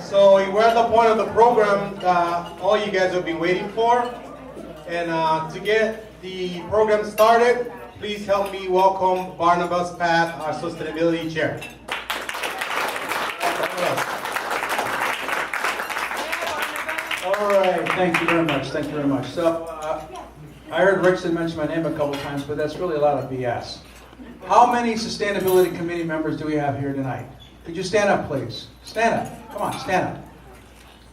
So we're at the point of the program all you guys have been waiting for. And to get the program started, please help me welcome Barnabas Pat, our Sustainability Chair. All right, thank you very much. Thank you very much. So I heard Rickson mention my name a couple times, but that's really a lot of BS. How many Sustainability Committee members do we have here tonight? Could you stand up, please? Stand up. Come on, stand up.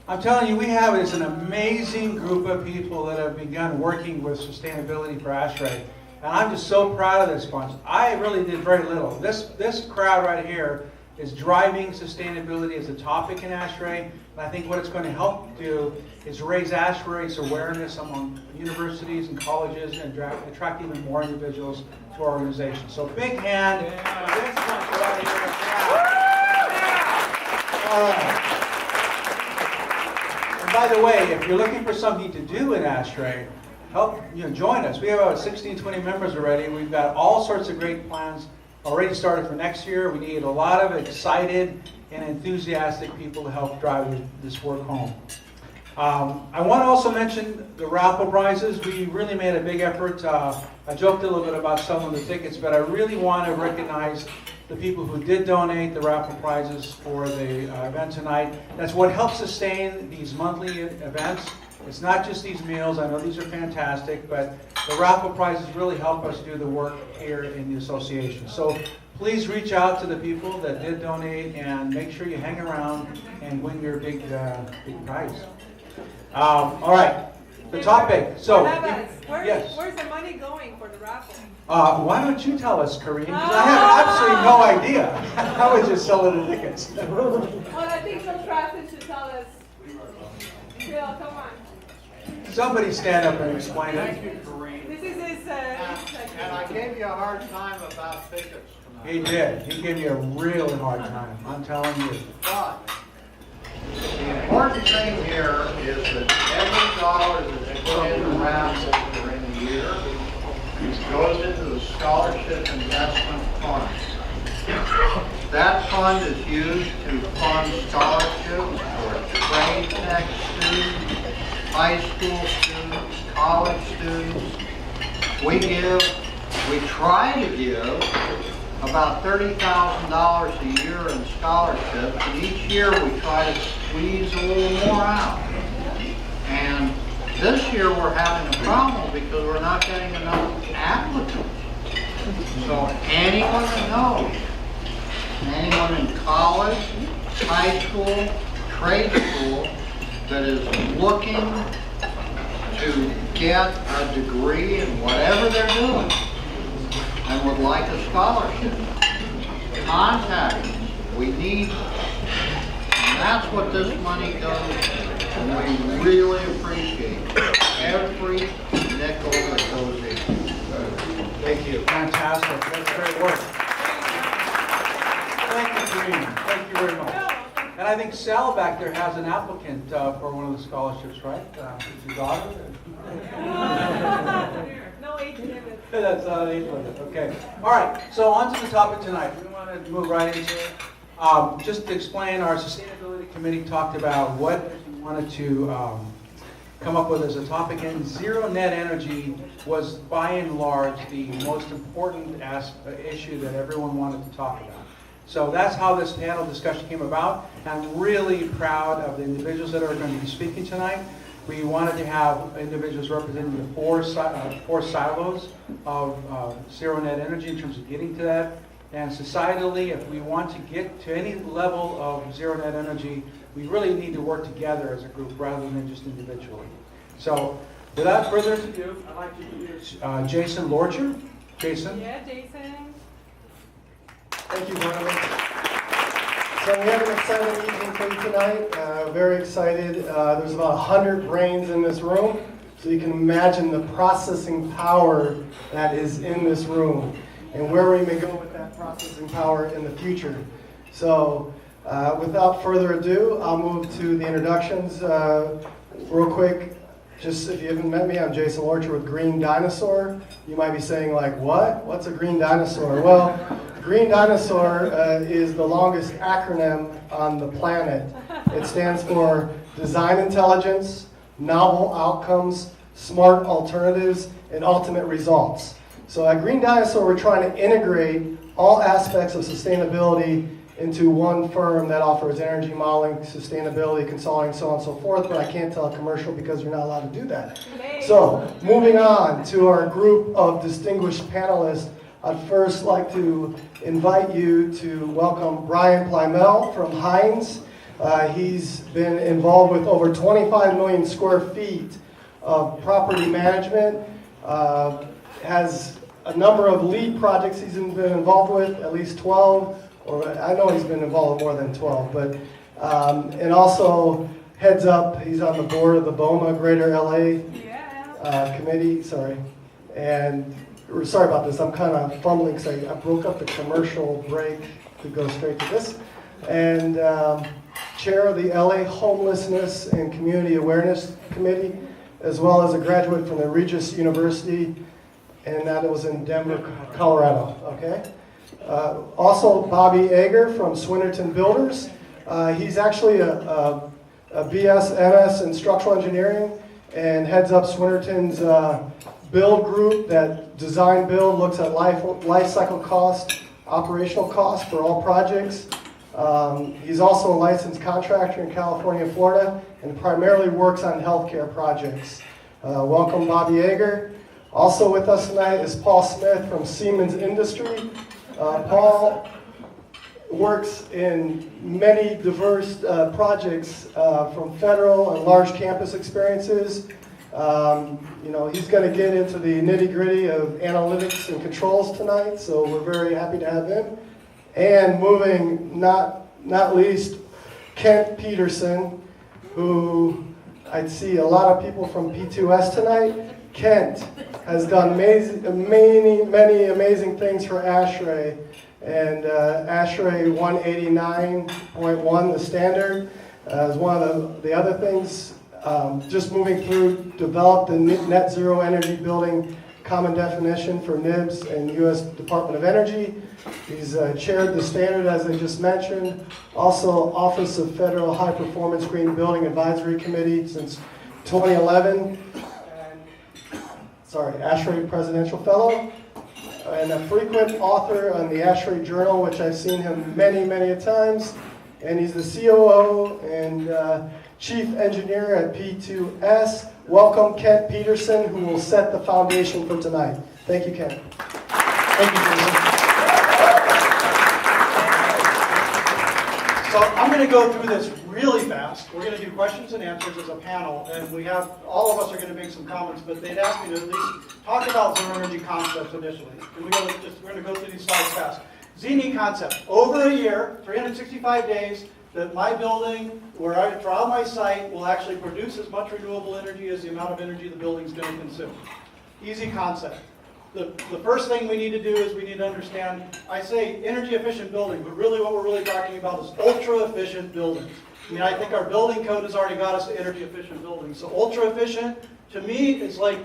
I'm telling you, we have it's an amazing group of people that have begun working with sustainability for ASHRAE. And I'm just so proud of this bunch. I really did very little. This crowd right here is driving sustainability as a topic in ASHRAE. And I think what it's going to help do is raise ASHRAE's awareness among universities and colleges and attract even more individuals to our organization. So big hand for this bunch right here. All right. And by the way, if you're looking for something to do in ASHRAE, help join us. We have about 16, 20 members already. We've got all sorts of great plans already started for next year. We need a lot of excited and enthusiastic people to help drive this work home. I want to also mention the raffle prizes. We really made a big effort. I joked a little bit about some of the tickets, but I really want to recognize the people who did donate the raffle prizes for the event tonight. That's what helps sustain these monthly events. It's not just these meals. I know these are fantastic, but the raffle prizes really help us do the work here in the association. So please reach out to the people that did donate and make sure you hang around and win your big prize. All right, the topic. So, yes. Where's the money going for the raffle? Why don't you tell us, Kareem? Because I have absolutely no idea. I was just selling the tickets. Well, I think Joe Traffic should tell us. Bill, come on. Somebody stand up and explain Thank it. you, Kareem. This is his And I gave you a hard time about tickets tonight. He did. He gave me a really hard time. I'm telling you. But the important thing here is that every dollar that's put in the raffle during the year goes into the scholarship investment fund. That fund is used to fund scholarships for trade tech students, high school students, college students. We try to give about $30,000 a year in scholarships, and each year we try to squeeze a little more out. And this year we're having a problem because we're not getting enough applicants. So anyone that knows, anyone in college, high school, trade school that is looking to get a degree in whatever they're doing and would like a scholarship, contact us. We need them. And that's what this money goes to. And we really appreciate every nickel that goes in. Thank you. Fantastic. That's great work. Thank you, Kareem. Thank you very much. And I think Sal back there has an applicant for one of the scholarships, right? Is your daughter? No age limit. That's not an age limit. Okay. All right. So on to the topic tonight. We want to move right into it. Just to explain, our sustainability committee talked about what we wanted to come up with as a topic, and zero net energy was by and large the most important issue that everyone wanted to talk about. So that's how this panel discussion came about. I'm really proud of the individuals that are going to be speaking tonight. We wanted to have individuals representing the four silos of zero net energy in terms of getting to that. And societally, if we want to get to any level of zero net energy, we really need to work together as a group rather than just individually. So without further ado, I'd like to introduce Jason Lorcher. Jason. Yeah, Jason. Thank you, Barnabas. So we have an exciting evening for you tonight. Very excited. There's about 100 brains in this room, so you can imagine the processing power that is in this room and where we may go with that processing power in the future. So without further ado, I'll move to the introductions. Real quick, just if you haven't met me, I'm Jason Lorcher with Green Dinosaur. You might be saying like, what? What's a green dinosaur? Well, Green Dinosaur is the longest acronym on the planet It stands for Design Intelligence, Novel Outcomes, Smart Alternatives, and Ultimate Results. So at Green Dinosaur, we're trying to integrate all aspects of sustainability into one firm that offers energy modeling, sustainability, consulting, so on and so forth, but I can't tell a commercial because you're not allowed to do that. So, moving on to our group of distinguished panelists, I'd first like to invite you to welcome Brian Plymell from Hines. He's been involved with over 25 million square feet of property management, has a number of lead projects he's been involved with, at least 12, or I know he's been involved in more than 12, but, and also heads up, he's on the board of the BOMA Greater LA Committee, sorry. And we're sorry about this, I'm kind of fumbling because I broke up the commercial break to go straight to this. And chair of the LA Homelessness and Community Awareness Committee, as well as a graduate from the Regis University, and that was in Denver, Colorado, okay? Also, Bobby Ager from Swinnerton Builders. He's actually a BS, MS in structural engineering and heads up Swinnerton's build group that design build looks at life cycle cost, operational cost for all projects. He's also a licensed contractor in California and Florida and primarily works on healthcare projects. Welcome, Bobby Ager. Also with us tonight is Paul Smith from Siemens Industry. Paul works in many diverse projects from federal and large campus experiences. You know, he's going to get into the nitty-gritty of analytics and controls tonight, so we're very happy to have him. And moving not least, Kent Peterson, who I'd see a lot of people from P2S tonight. Kent has done many amazing things for ASHRAE, and ASHRAE 189.1, the standard, is one of the other things. Just moving through, developed the net zero energy building common definition for NIBS and U.S. Department of Energy. He's chaired the standard, as I just mentioned. Also, Office of Federal High Performance Green Building Advisory Committee since 2011. ASHRAE Presidential Fellow, and a frequent author on the ASHRAE Journal, which I've seen him many times. And he's the COO and Chief Engineer at P2S. Welcome, Kent Peterson, who will set the foundation for tonight. Thank you, Kent. Thank you, Jason. So I'm going to go through this really fast. We're going to do questions and answers as a panel, and we have, all of us are going to make some comments, but they'd asked me to at least talk about zero energy concepts initially. And we're going to go through these slides fast. Z&E concept, over a year, 365 days, that my building, where I draw my site, will actually produce as much renewable energy as the amount of energy the building's going to consume. Easy concept. The first thing we need to do is we need to understand, I say energy efficient building, but really what we're really talking about is ultra efficient buildings. I mean, I think our building code has already got us to energy efficient buildings. So ultra efficient, to me, is like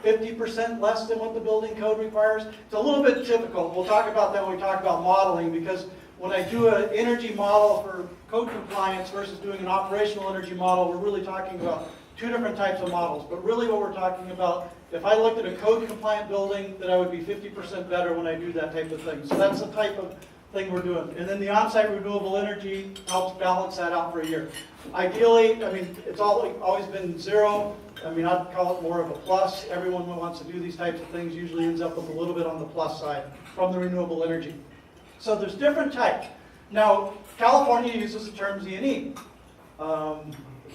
50% less than what the building code requires. It's a little bit difficult. We'll talk about that when we talk about modeling, because when I do an energy model for code compliance versus doing an operational energy model, we're really talking about two different types of models. But really what we're talking about, if I looked at a code compliant building, then I would be 50% better when I do that type of thing. So that's the type of thing we're doing. And then the on-site renewable energy helps balance that out for a year. Ideally, I mean, it's always been zero. I mean, I'd call it more of a plus. Everyone who wants to do these types of things usually ends up with a little bit on the plus side from the renewable energy. So there's different types. Now, California uses the term Z&E.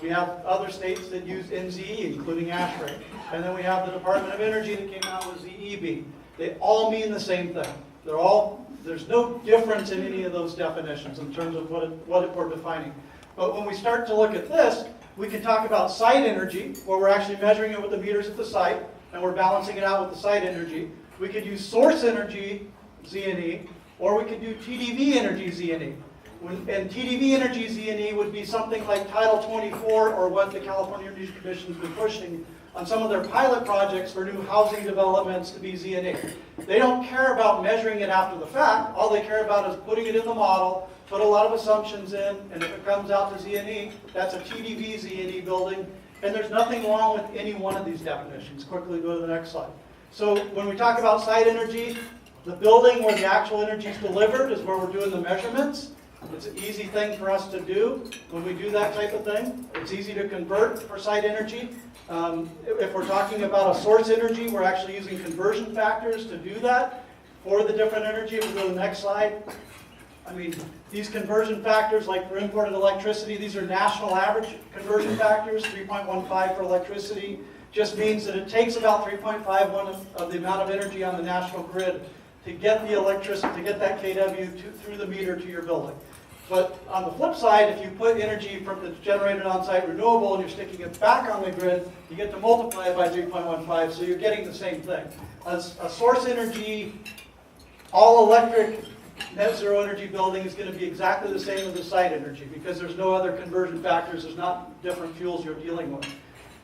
We have other states that use NZE, including ASHRAE. And then we have the Department of Energy that came out with ZEB. They all mean the same thing. There's no difference in any of those definitions in terms of what we're defining. But when we start to look at this, we can talk about site energy, where we're actually measuring it with the meters at the site, and we're balancing it out with the site energy. We could use source energy, Z&E, or we could do TDV energy, Z&E. And TDV energy Z&E would be something like Title 24, or what the California Energy Commission has been pushing, on some of their pilot projects for new housing developments to be Z&E. They don't care about measuring it after the fact. All they care about is putting it in the model, put a lot of assumptions in, and if it comes out to Z&E, that's a TDV Z&E building, and there's nothing wrong with any one of these definitions. Quickly go to the next slide. So when we talk about site energy, the building where the actual energy is delivered is where we're doing the measurements. It's an easy thing for us to do when we do that type of thing. It's easy to convert for site energy. If we're talking about a source energy, we're actually using conversion factors to do that for the different energy. If we go to the next slide. I mean, these conversion factors, like for imported electricity, these are national average conversion factors. 3.15 for electricity just means that it takes about 3.51 of the amount of energy on the national grid to get the electricity, to get that kW through the meter to your building. But on the flip side, if you put energy from that's generated on-site renewable and you're sticking it back on the grid, you get to multiply it by 3.15, so you're getting the same thing. As a source energy, all electric net zero energy building is going to be exactly the same as the site energy because there's no other conversion factors, there's not different fuels you're dealing with.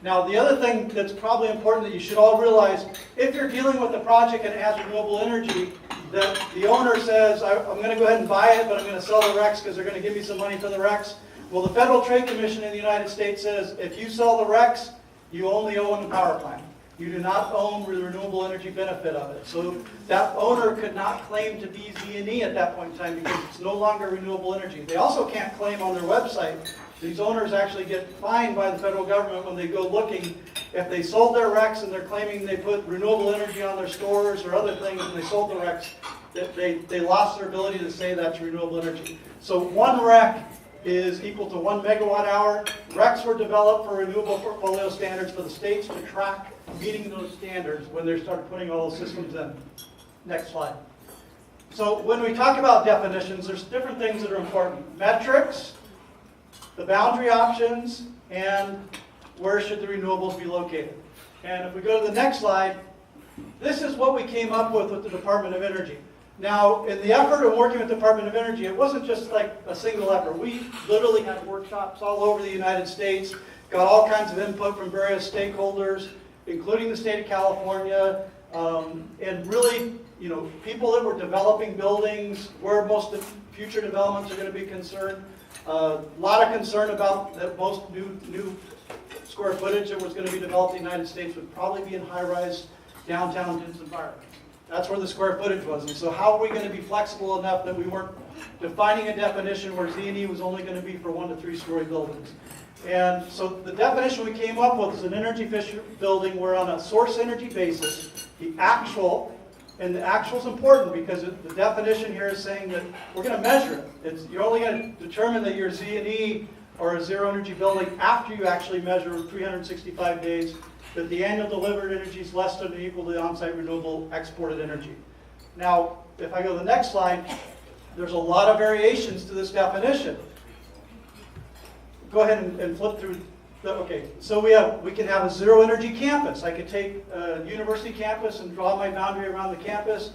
Now, the other thing that's probably important that you should all realize, if you're dealing with a project and it has renewable energy, that the owner says, I'm going to go ahead and buy it, but I'm going to sell the RECs because they're going to give me some money for the RECs. Well, the Federal Trade Commission in the United States says, if you sell the RECs, you only own the power plant. You do not own the renewable energy benefit of it. So that owner could not claim to be Z&E at that point in time because it's no longer renewable energy. They also can't claim on their website. These owners actually get fined by the federal government when they go looking. If they sold their RECs and they're claiming they put renewable energy on their stores or other things and they sold the RECs, that they lost their ability to say that's renewable energy. So one REC is equal to 1 megawatt hour. RECs were developed for renewable portfolio standards for the states to track meeting those standards when they start putting all those systems in. Next slide. So when we talk about definitions, there's different things that are important. Metrics, the boundary options, and where should the renewables be located. And if we go to the next slide, this is what we came up with the Department of Energy. Now, in the effort of working with the Department of Energy, it wasn't just like a single effort. We literally had workshops all over the United States, got all kinds of input from various stakeholders, including the state of California, and really, you know, people that were developing buildings, where most of future developments are going to be concerned. A lot of concern about that most new square footage that was going to be developed in the United States would probably be in high-rise downtown dense environments. That's where the square footage was. And so how are we going to be flexible enough that we weren't defining a definition where Z&E was only going to be for 1 to 3 story buildings? And so the definition we came up with is an energy efficient building where on a source energy basis, the actual, and the actual is important because the definition here is saying that we're going to measure it. You're only going to determine that you're Z&E or a zero energy building after you actually measure 365 days that the annual delivered energy is less than or equal to the on-site renewable exported energy. Now, if I go to the next slide, there's a lot of variations to this definition. Go ahead and flip through. Okay, so we can have a zero energy campus. I could take a university campus and draw my boundary around the campus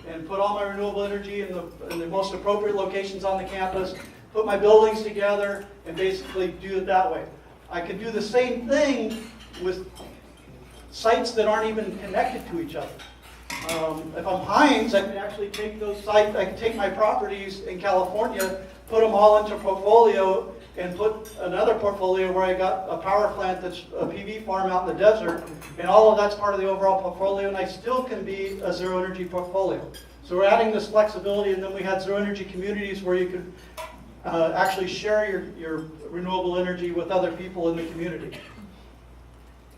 and put all my renewable energy in the most appropriate locations on the campus, put my buildings together, and basically do it that way. I could do the same thing with sites that aren't even connected to each other. If I'm Heinz, I could actually take those sites, I could take my properties in California, put them all into a portfolio, and put another portfolio where I got a power plant that's a PV farm out in the desert, and all of that's part of the overall portfolio, and I still can be a zero energy portfolio. So we're adding this flexibility, and then we had zero energy communities where you could actually share your renewable energy with other people in the community.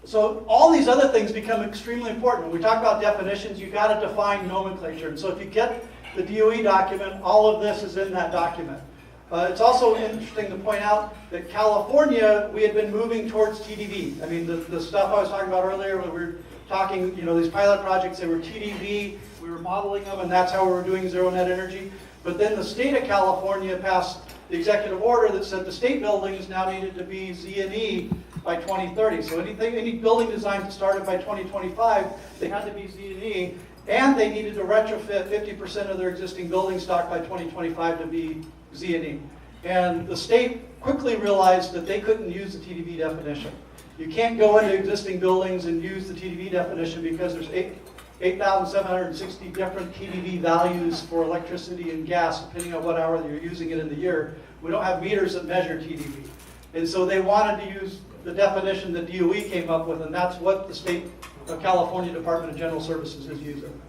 So all these other things become extremely important. When we talk about definitions, you've got to define nomenclature. And so if you get the DOE document, all of this is in that document. It's also interesting to point out that California, we had been moving towards TDV. I mean, the stuff I was talking about earlier, when we were talking, you know, these pilot projects, they were TDV, we were modeling them, and that's how we were doing zero net energy. But then the state of California passed the executive order that said the state buildings now needed to be Z&E by 2030. So any building design that started by 2025, they had to be Z&E, and they needed to retrofit 50% of their existing building stock by 2025 to be Z&E. And the state quickly realized that they couldn't use the TDV definition. You can't go into existing buildings and use the TDV definition because there's 8,760 different TDV values for electricity and gas, depending on what hour you're using it in the year. We don't have meters that measure TDV. And so they wanted to use the definition that DOE came up with, and that's what the state of California Department of General Services is using.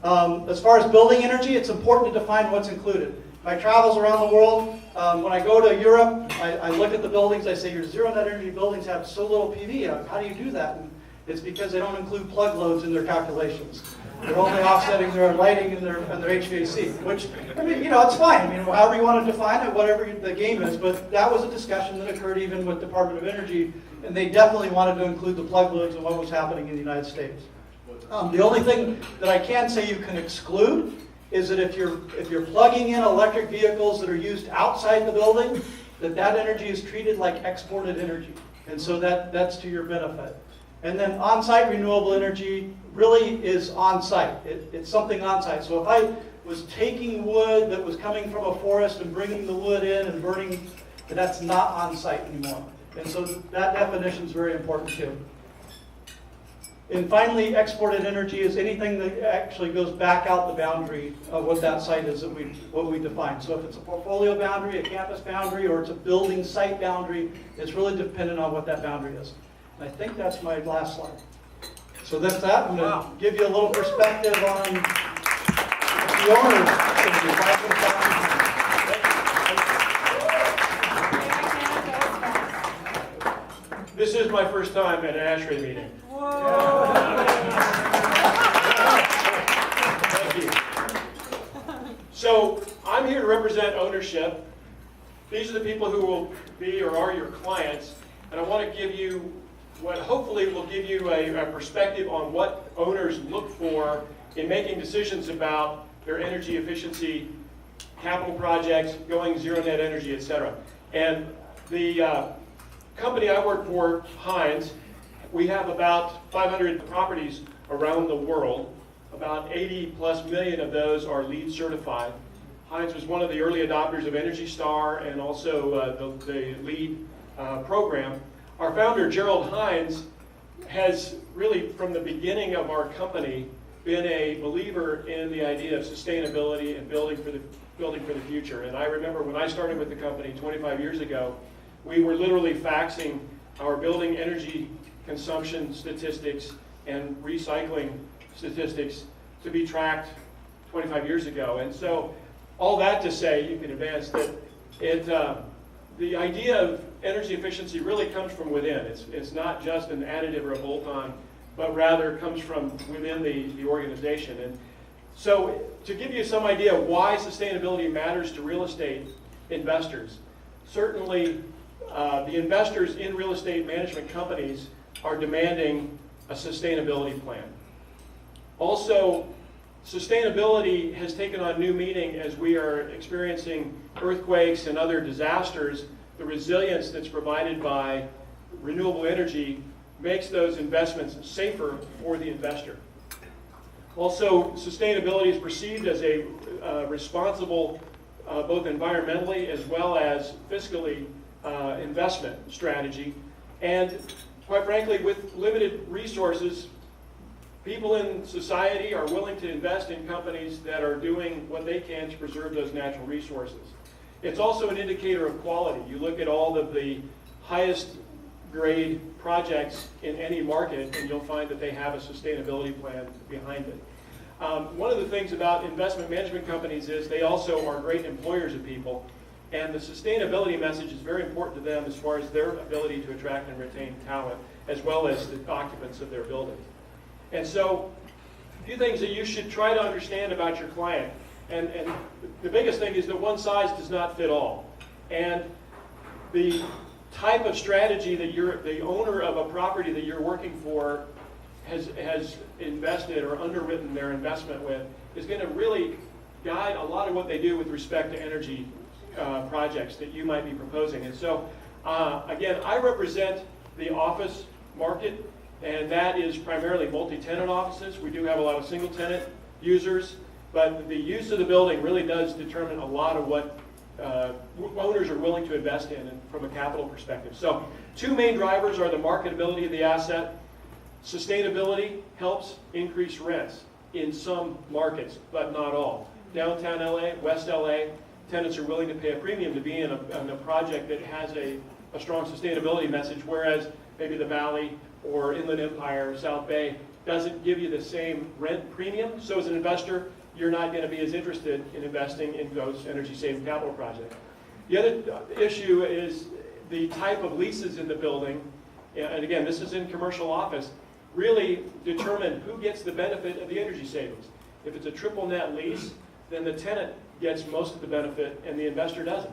As far as building energy, it's important to define what's included. My travels around the world, when I go to Europe, I look at the buildings, I say, your zero net energy buildings have so little PV. How do you do that? And it's because they don't include plug loads in their calculations. They're only offsetting their lighting and their HVAC, which, I mean, you know, it's fine. I mean, however you want to define it, whatever the game is, but that was a discussion that occurred even with Department of Energy, and they definitely wanted to include the plug loads and what was happening in the United States. The only thing that I can say you can exclude is that if you're plugging in electric vehicles that are used outside the building, that energy is treated like exported energy. And so that's to your benefit. And then on-site renewable energy really is on-site. It's something on-site. So if I was taking wood that was coming from a forest and bringing the wood in and burning, that's not on-site anymore. And so that definition is very important too. And finally, exported energy is anything that actually goes back out the boundary of what that site is, what we define. So if it's a portfolio boundary, a campus boundary, or it's a building site boundary, it's really dependent on what that boundary is. And I think that's my last slide. So that's that. I'm going to give you a little perspective on the owners. This is my first time at an ASHRAE meeting. Thank you. So I'm here to represent ownership. These are the people who will be or are your clients, and I want to give you what hopefully will give you a perspective on what owners look for in making decisions about their energy efficiency, capital projects, going zero net energy, etc. And the company I work for, Hines, we have about 500 properties around the world. About 80+ million of those are LEED certified. Hines was one of the early adopters of Energy Star and also the LEED program. Our founder, Gerald Hines, has really, from the beginning of our company, been a believer in the idea of sustainability and building for the future. And I remember when I started with the company 25 years ago, we were literally faxing our building energy consumption statistics and recycling statistics to be tracked 25 years ago. And so all that to say, you can advance that the idea of energy efficiency really comes from within. It's not just an additive or a bolt-on, but rather comes from within the organization. And so to give you some idea of why sustainability matters to real estate investors, certainly the investors in real estate management companies are demanding a sustainability plan. Also, sustainability has taken on new meaning as we are experiencing earthquakes and other disasters. The resilience that's provided by renewable energy makes those investments safer for the investor. Also, sustainability is perceived as a responsible, both environmentally as well as fiscally, investment strategy. And quite frankly, with limited resources, people in society are willing to invest in companies that are doing what they can to preserve those natural resources. It's also an indicator of quality. You look at all of the highest grade projects in any market, and you'll find that they have a sustainability plan behind it. One of the things about investment management companies is they also are great employers of people, and the sustainability message is very important to them as far as their ability to attract and retain talent, as well as the occupants of their buildings. And so, a few things that you should try to understand about your client. And the biggest thing is that one size does not fit all. And the type of strategy that the owner of a property that you're working for has invested or underwritten their investment with is going to really guide a lot of what they do with respect to energy projects that you might be proposing. And so, again, I represent the office market, and that is primarily multi-tenant offices. We do have a lot of single-tenant users, but the use of the building really does determine a lot of what owners are willing to invest in and from a capital perspective. So two main drivers are the marketability of the asset. Sustainability helps increase rents in some markets, but not all. Downtown LA, West LA, tenants are willing to pay a premium to be in a project that has a strong sustainability message, whereas maybe the Valley or Inland Empire, South Bay, doesn't give you the same rent premium. So as an investor, you're not going to be as interested in investing in those energy-saving capital projects. The other issue is the type of leases in the building, and again, this is in commercial office, really determine who gets the benefit of the energy savings. If it's a triple net lease, then the tenant gets most of the benefit and the investor doesn't.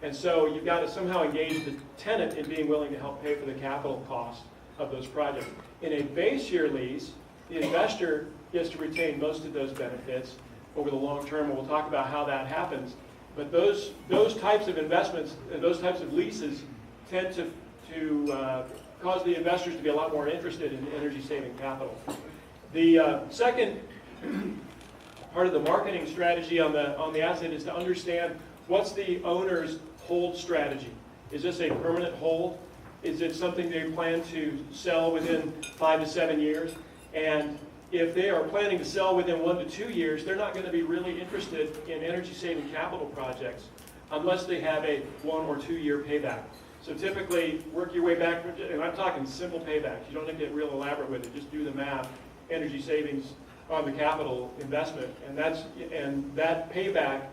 And so you've got to somehow engage the tenant in being willing to help pay for the capital cost of those projects. In a base year lease, the investor gets to retain most of those benefits over the long term, and we'll talk about how that happens. But those types of investments and those types of leases tend to cause the investors to be a lot more interested in energy-saving capital. The second part of the marketing strategy on the asset is to understand what's the owner's hold strategy. Is this a permanent hold? Is it something they plan to sell within 5 to 7 years? And if they are planning to sell within 1 to 2 years, they're not going to be really interested in energy-saving capital projects unless they have a 1 or 2 year payback. So typically, work your way back, and I'm talking simple paybacks. You don't have to get real elaborate with it. Just do the math, energy savings on the capital investment, and that payback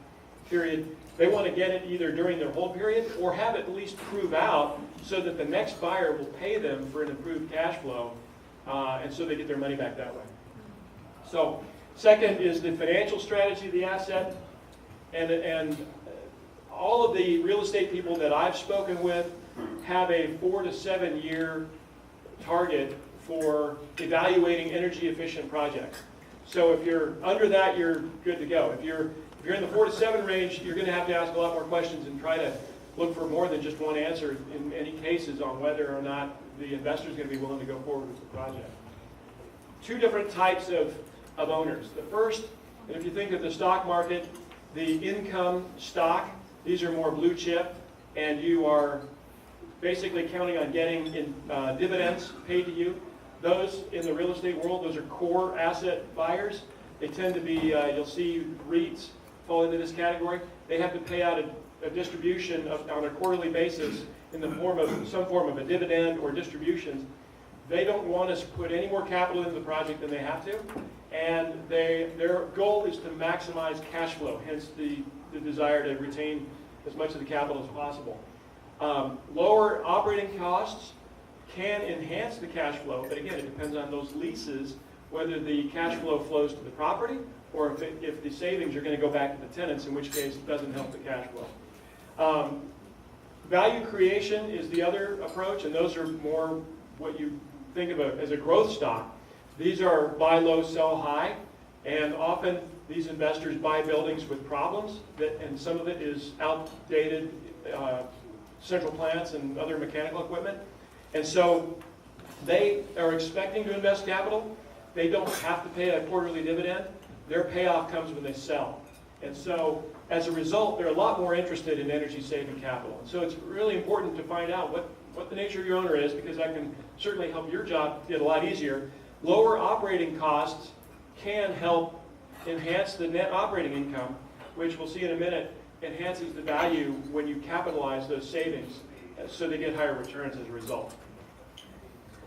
period, they want to get it either during their hold period or have it at least prove out so that the next buyer will pay them for an improved cash flow, and so they get their money back that way. So second is the financial strategy of the asset, and all of the real estate people that I've spoken with have a 4 to 7 year target for evaluating energy efficient projects. So if you're under that, you're good to go. If you're in the 4 to 7 range, you're going to have to ask a lot more questions and try to look for more than just one answer in many cases on whether or not the investor is going to be willing to go forward with the project. Two different types of owners. The first, and if you think of the stock market, the income stock, these are more blue chip, and you are basically counting on getting dividends paid to you. Those in the real estate world, those are core asset buyers. They tend to be, you'll see REITs fall into this category. They have to pay out a distribution on a quarterly basis in the form of some form of a dividend or distributions. They don't want us to put any more capital into the project than they have to, and their goal is to maximize cash flow, hence the desire to retain as much of the capital as possible. Lower operating costs can enhance the cash flow, but again, it depends on those leases, whether the cash flow flows to the property or if the savings are going to go back to the tenants, in which case it doesn't help the cash flow. Value creation is the other approach, and those are more what you think of as a growth stock. These are buy low, sell high, and often these investors buy buildings with problems, and some of it is outdated central plants and other mechanical equipment. And so they are expecting to invest capital. They don't have to pay a quarterly dividend. Their payoff comes when they sell. And so as a result, they're a lot more interested in energy saving capital. And so it's really important to find out what the nature of your owner is, because that can certainly help your job get a lot easier. Lower operating costs can help enhance the net operating income, which we'll see in a minute enhances the value when you capitalize those savings, so they get higher returns as a result.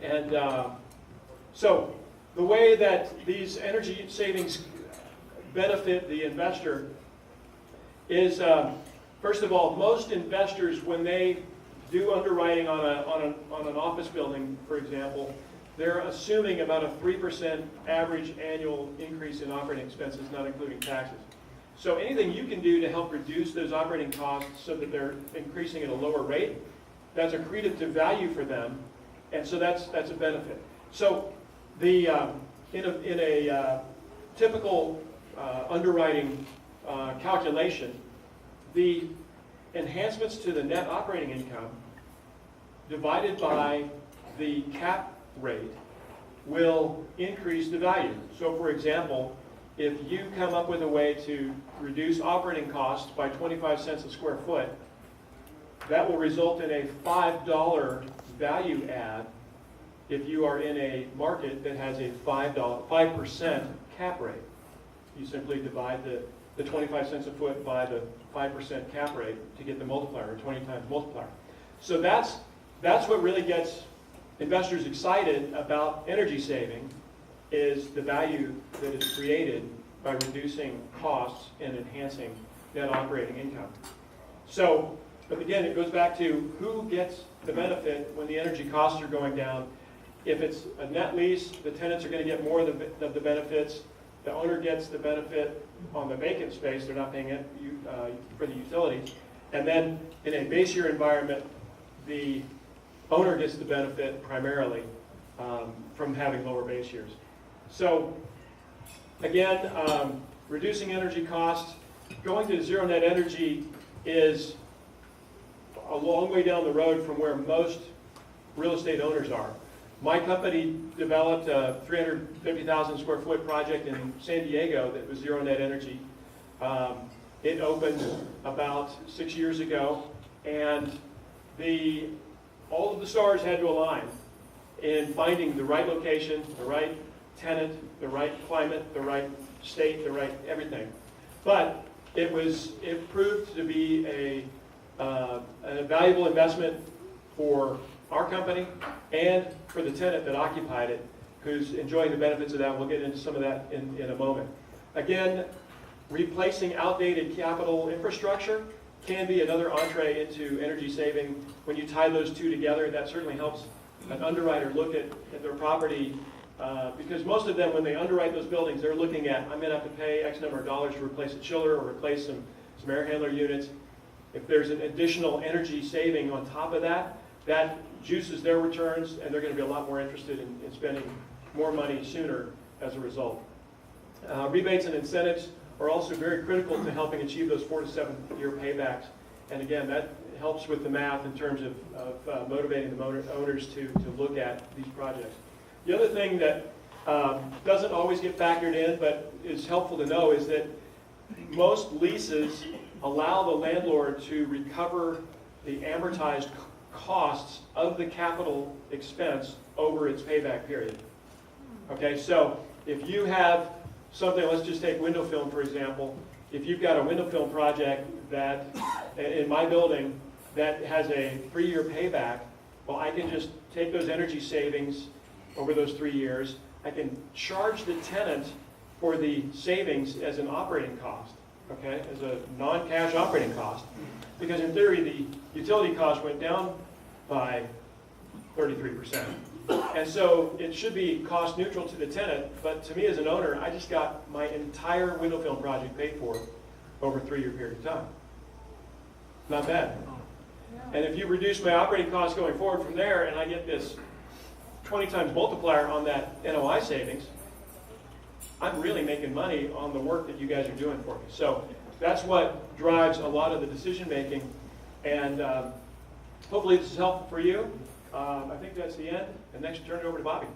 And so the way that these energy savings benefit the investor is, first of all, most investors, when they do underwriting on an office building, for example, they're assuming about a 3% average annual increase in operating expenses, not including taxes. So anything you can do to help reduce those operating costs so that they're increasing at a lower rate, that's accretive to value for them, and so that's a benefit. So the in a typical underwriting calculation, the enhancements to the net operating income divided by the cap rate will increase the value. So for example, if you come up with a way to reduce operating costs by 25 cents a square foot, that will result in a $5 value add if you are in a market that has a 5% cap rate. You simply divide the 25 cents a foot by the 5% cap rate to get the multiplier, or 20 times multiplier. So that's what really gets investors excited about energy saving, is the value that is created by reducing costs and enhancing net operating income. So, but again, it goes back to who gets the benefit when the energy costs are going down. If it's a net lease, the tenants are going to get more of the benefits. The owner gets the benefit on the vacant space. They're not paying it for the utilities. And then in a base year environment, the owner gets the benefit primarily from having lower base years. So again, reducing energy costs, going to zero net energy is a long way down the road from where most real estate owners are. My company developed a 350,000 square foot project in San Diego that was zero net energy. It opened about 6 years ago, and all of the stars had to align in finding the right location, the right tenant, the right climate, the right state, the right everything. But it proved to be a valuable investment for our company and for the tenant that occupied it, who's enjoying the benefits of that. We'll get into some of that in a moment. Again, replacing outdated capital infrastructure can be another entree into energy saving. When you tie those two together, that certainly helps an underwriter look at their property, because most of them, when they underwrite those buildings, they're looking at, I'm going to have to pay X number of dollars to replace a chiller or replace some air handler units. If there's an additional energy saving on top of that, that juices their returns, and they're going to be a lot more interested in spending more money sooner as a result. Rebates and incentives are also very critical to helping achieve those 4 to 7 year paybacks. And again, that helps with the math in terms of motivating the owners to look at these projects. The other thing that doesn't always get factored in, but is helpful to know, is that most leases allow the landlord to recover the amortized costs of the capital expense over its payback period. Okay, so if you have something, let's just take window film for example. If you've got a window film project that, in my building, that has a 3-year payback, well, I can just take those energy savings over those 3 years. I can charge the tenant for the savings as an operating cost, okay, as a non-cash operating cost, because in theory the utility cost went down by 33%. And so it should be cost neutral to the tenant, but to me as an owner, I just got my entire window film project paid for over a 3-year period of time. Not bad. And if you reduce my operating costs going forward from there, and I get this 20 times multiplier on that NOI savings, I'm really making money on the work that you guys are doing for me. So that's what drives a lot of the decision making, and hopefully this is helpful for you. I think that's the end, and next turn it over to Bobby.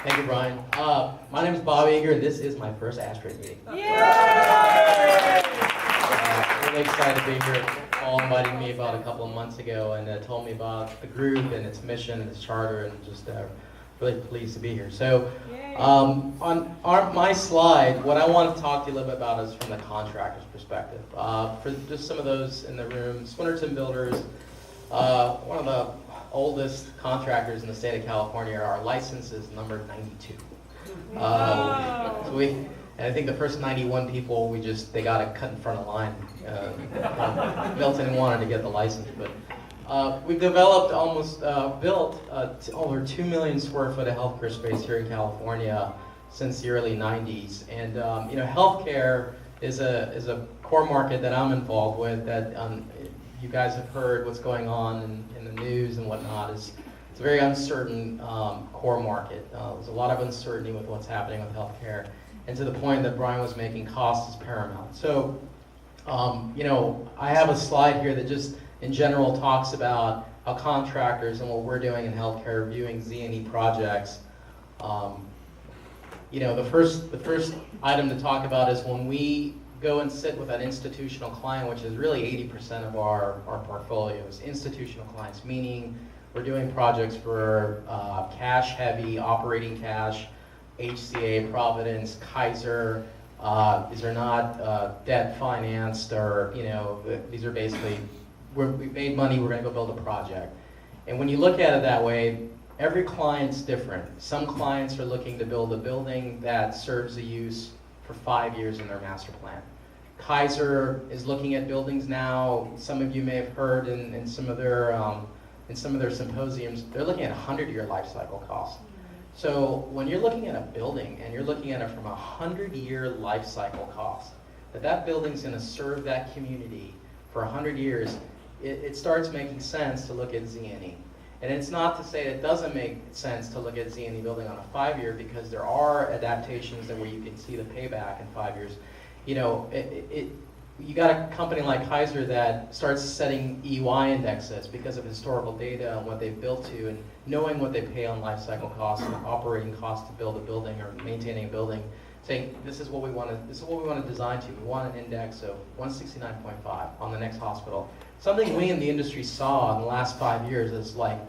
Thank you, Brian. My name is Bob Eager. This is my first ASHRAE meeting. Really excited to be here. Paul invited me about a couple of months ago and told me about the group and its mission and its charter, and just really pleased to be here. So on my slide, what I want to talk to you a little bit about is from the contractor's perspective. For just some of those in the room, Swinnerton Builders, one of the oldest contractors in the state of California. Our license is number 92. And I think the first 91 people, they got it cut in front of the line. Milton wanted to get the license, but we've developed built over 2 million square foot of healthcare space here in California since the early 90s. And healthcare is a core market that I'm involved with. That you guys have heard what's going on in the news and whatnot. It's a very uncertain core market. There's a lot of uncertainty with what's happening with healthcare. And to the point that Brian was making, cost is paramount. So, I have a slide here that just in general talks about how contractors and what we're doing in healthcare, reviewing Z&E projects. You know, the first item to talk about is when we go and sit with an institutional client, which is really 80% of our portfolios, institutional clients, meaning we're doing projects for cash-heavy, operating cash, HCA, Providence, Kaiser. These are not debt financed, or, you know, these are basically, we've made money, we're going to go build a project. And when you look at it that way, every client's different. Some clients are looking to build a building that serves a use for 5 years in their master plan. Kaiser is looking at buildings now. Some of you may have heard in some of their symposiums, they're looking at a 100-year life cycle cost. So when you're looking at a building and you're looking at it from a 100-year life cycle cost, that building's going to serve that community for 100 years, it starts making sense to look at Z&E. And it's not to say it doesn't make sense to look at Z&E building on a 5-year, because there are adaptations that where you can see the payback in 5 years. You know, you got a company like Kaiser that starts setting EY indexes because of historical data and what they've built to, and knowing what they pay on life cycle costs and operating costs to build a building or maintaining a building, saying this is what we want to design to. We want an index of 169.5 on the next hospital. Something we in the industry saw in the last 5 years is like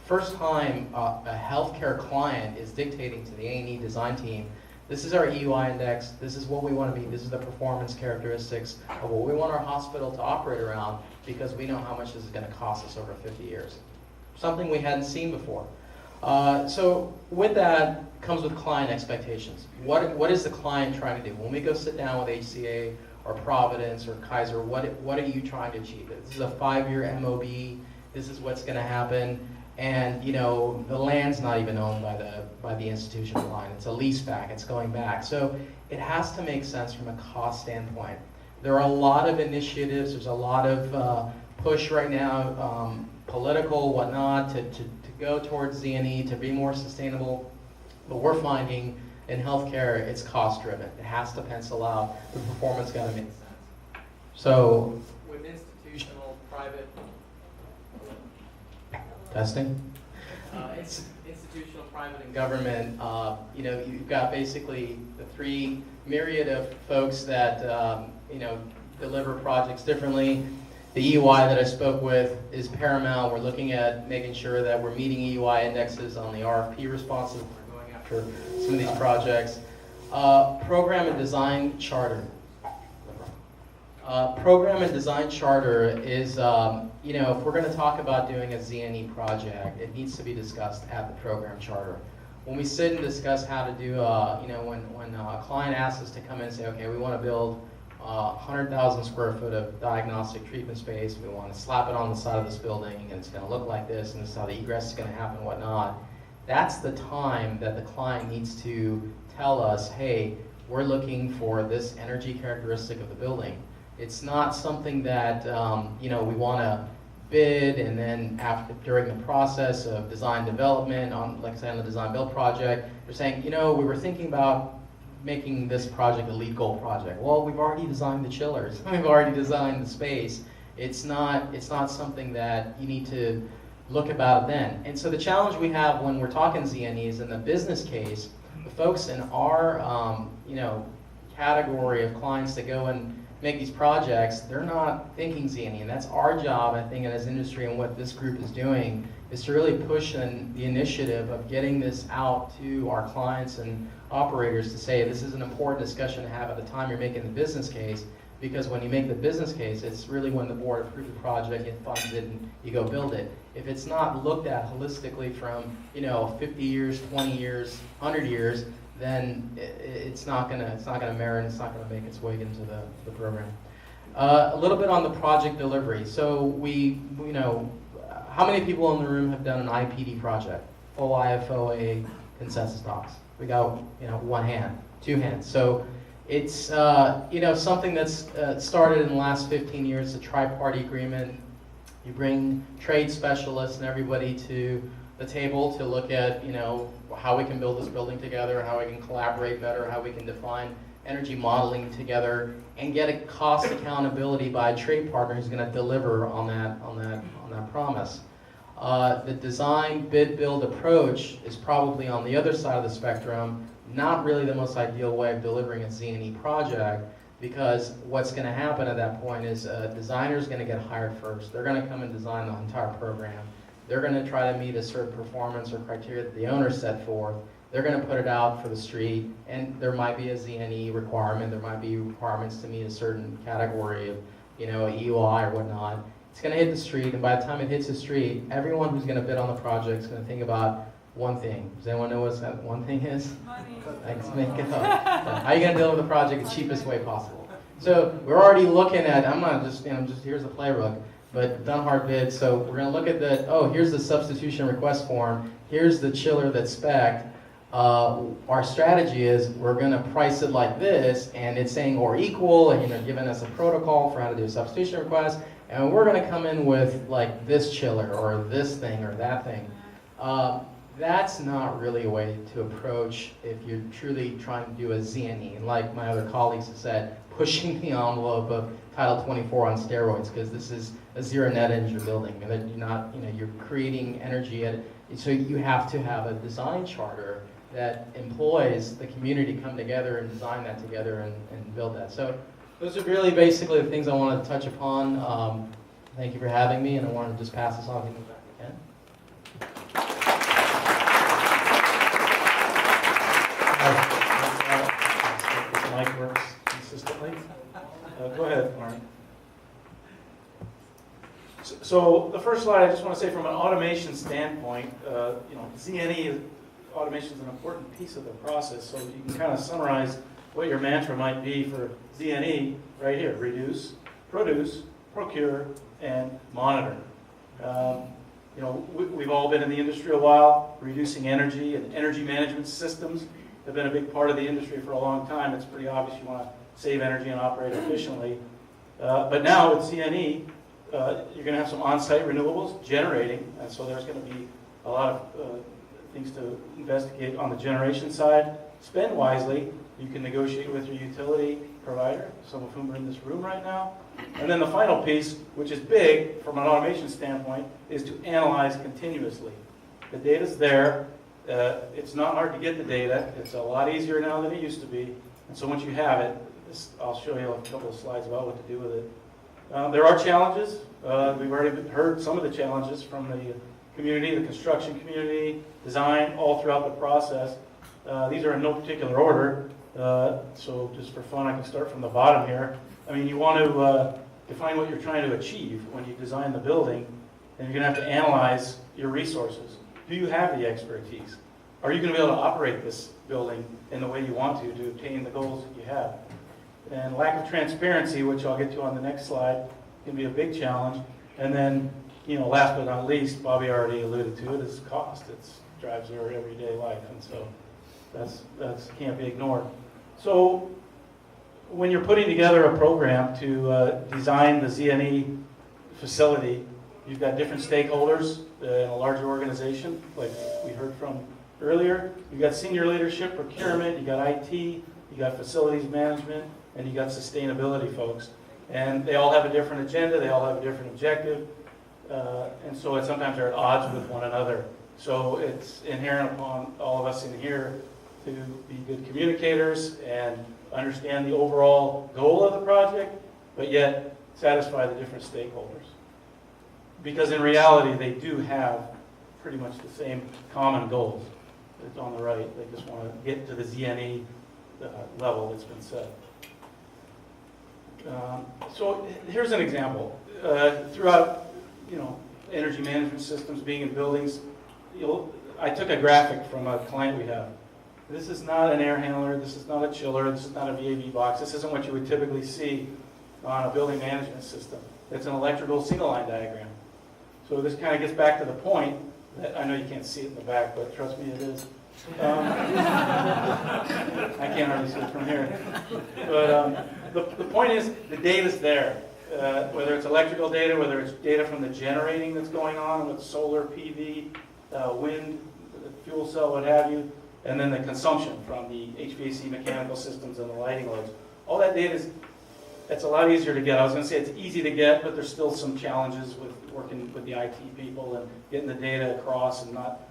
first time a healthcare client is dictating to the A&E design team, this is our EY index, this is what we want to be, this is the performance characteristics of what we want our hospital to operate around, because we know how much this is going to cost us over 50 years. Something we hadn't seen before. So with that comes with client expectations. What is the client trying to do? When we go sit down with HCA or Providence or Kaiser, what are you trying to achieve? This is a 5-year MOB, this is what's going to happen. And you know, the land's not even owned by the institutional client. It's a lease back, it's going back. So it has to make sense from a cost standpoint. There are a lot of initiatives, there's a lot of push right now, political, whatnot, to go towards Z&E, to be more sustainable. But we're finding in healthcare, it's cost driven. It has to pencil out, the performance got to make sense. So with institutional, private, testing? Institutional, private, and government, you know, you've got basically the three myriad of folks that, you know, deliver projects differently. The EY that I spoke with is paramount. We're looking at making sure that we're meeting EY indexes on the RFP responses. We're going after some of these projects. Program and design charter. Program and design charter is, you know, if we're going to talk about doing a Z&E project, it needs to be discussed at the program charter. When we sit and discuss how to do, you know, when a client asks us to come in and say, okay, we want to build 100,000 square foot of diagnostic treatment space, we want to slap it on the side of this building, and it's going to look like this, and this is how the egress is going to happen, whatnot. That's the time that the client needs to tell us, hey, we're looking for this energy characteristic of the building. It's not something that you know, we want to bid, and then during the process of design development, on, like I said, on the design build project, they're saying, you know, we were thinking about making this project a LEED Gold project. Well, we've already designed the chillers. We've already designed the space. It's not something that you need to look about then. And so the challenge we have when we're talking Z&E is in the business case, the folks in our you know, category of clients that go and make these projects, they're not thinking Z&E, and that's our job, I think, as industry, and what this group is doing is to really push in the initiative of getting this out to our clients and operators to say this is an important discussion to have at the time you're making the business case, because when you make the business case, it's really when the board approves the project, it funds it, and you go build it. If it's not looked at holistically from, you know, 50 years, 20 years, 100 years, then it's not gonna merit, it's not gonna make its way into the program. A little bit on the project delivery. So you know, how many people in the room have done an IPD project? Full IFOA consensus docs. We got, you know, one hand, two hands. So it's you know, something that's started in the last 15 years, a tri-party agreement. You bring trade specialists and everybody to the table to look at, you know, how we can build this building together, how we can collaborate better, how we can define energy modeling together, and get a cost accountability by a trade partner who's going to deliver on that promise. The design, bid, build approach is probably on the other side of the spectrum, not really the most ideal way of delivering a Z&E project, because what's going to happen at that point is a designer is going to get hired first. They're going to come and design the entire program. They're going to try to meet a certain performance or criteria that the owner set forth. They're going to put it out for the street, and there might be a Z&E requirement. There might be requirements to meet a certain category of, a EOI or whatnot. It's going to hit the street, and by the time it hits the street, everyone who's going to bid on the project is going to think about one thing. Does anyone know what that one thing is? Money. Thanks, make it up. How are you going to deliver the project the cheapest way possible? So we're already looking at, I'm not just, here's the playbook, but done hard bid. So we're going to look at here's the substitution request form. Here's the chiller that's spec'd. Our strategy is we're going to price it like this, and it's saying or equal, and giving us a protocol for how to do a substitution request, and we're going to come in with like this chiller or this thing or that thing. That's not really a way to approach if you're truly trying to do a Z&E. And like my other colleagues have said, pushing the envelope of Title 24 on steroids, because this is a zero net energy building, and that you're not, you're creating energy so you have to have a design charter that employs the community come together and design that together and build that. So those are really basically the things I wanted to touch upon. Thank you for having me, and I wanted to just pass this on if you can. This mic works consistently. Go ahead, Mark. So the first slide, I just want to say from an automation standpoint, Z&E automation is an important piece of the process. So you can kind of summarize what your mantra might be for Z&E right here: reduce, produce, procure, and monitor. We've all been in the industry a while. Reducing energy and energy management systems have been a big part of the industry for a long time. It's pretty obvious you want to save energy and operate efficiently. But now with Z&E, you're going to have some on-site renewables generating, and so there's going to be a lot of things to investigate on the generation side. Spend wisely. You can negotiate with your utility provider, some of whom are in this room right now. And then the final piece, which is big from an automation standpoint, is to analyze continuously. The data's there. It's not hard to get the data. It's a lot easier now than it used to be. And so once you have it, I'll show you a couple of slides about what to do with it. There are challenges. We've already heard some of the challenges from the community, the construction community, design, all throughout the process. These are in no particular order. So just for fun, I can start from the bottom here. You want to define what you're trying to achieve when you design the building, and you're going to have to analyze your resources. Do you have the expertise? Are you going to be able to operate this building in the way you want to obtain the goals that you have? And lack of transparency, which I'll get to on the next slide, can be a big challenge. And then, last but not least, Bobby already alluded to it, is cost. It drives our everyday life, and so that's can't be ignored. So when you're putting together a program to design the Z&E facility, you've got different stakeholders in a larger organization, like we heard from earlier. You've got senior leadership, procurement, you got IT, you got facilities management, and you got sustainability folks. And they all have a different agenda, they all have a different objective, and so sometimes they're at odds with one another. So it's inherent upon all of us in here to be good communicators and understand the overall goal of the project, but yet satisfy the different stakeholders. Because in reality, they do have pretty much the same common goals. It's on the right. They just want to get to the Z&E level that's been set. So here's an example. Throughout, energy management systems being in buildings, I took a graphic from a client we have. This is not an air handler, this is not a chiller, this is not a VAV box, this isn't what you would typically see on a building management system. It's an electrical single line diagram. So this kind of gets back to the point that, I know you can't see it in the back, but trust me, it is. I can't hardly see it from here. But the point is, the data's there. Whether it's electrical data, whether it's data from the generating that's going on with solar, PV, wind, fuel cell, what have you, and then the consumption from the HVAC mechanical systems and the lighting loads. All that data is it's a lot easier to get. I was going to say it's easy to get, but there's still some challenges with working with the IT people and getting the data across and not,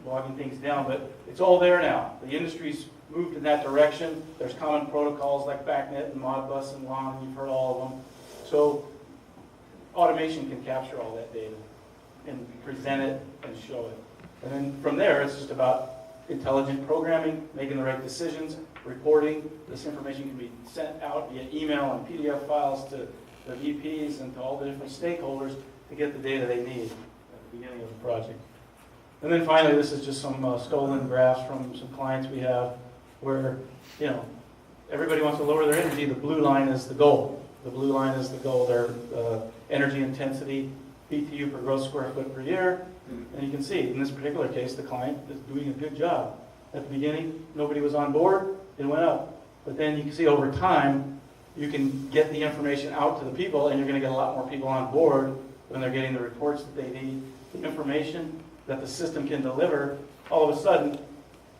bogging things down. But it's all there now. The industry's moved in that direction. There's common protocols like BACnet and Modbus and LAN. You've heard all of them. So automation can capture all that data and present it and show it. And then from there, it's just about intelligent programming, making the right decisions, reporting. This information can be sent out via email and PDF files to the VPs and to all the different stakeholders to get the data they need at the beginning of the project. And then finally, this is just some stolen graphs from some clients we have where, everybody wants to lower their energy. The blue line is the goal. The blue line is the goal. Their energy intensity, BTU per gross square foot per year. And you can see, in this particular case, the client is doing a good job. At the beginning, nobody was on board, it went up. But then you can see over time, you can get the information out to the people, and you're going to get a lot more people on board when they're getting the reports that they need, the information that the system can deliver. All of a sudden,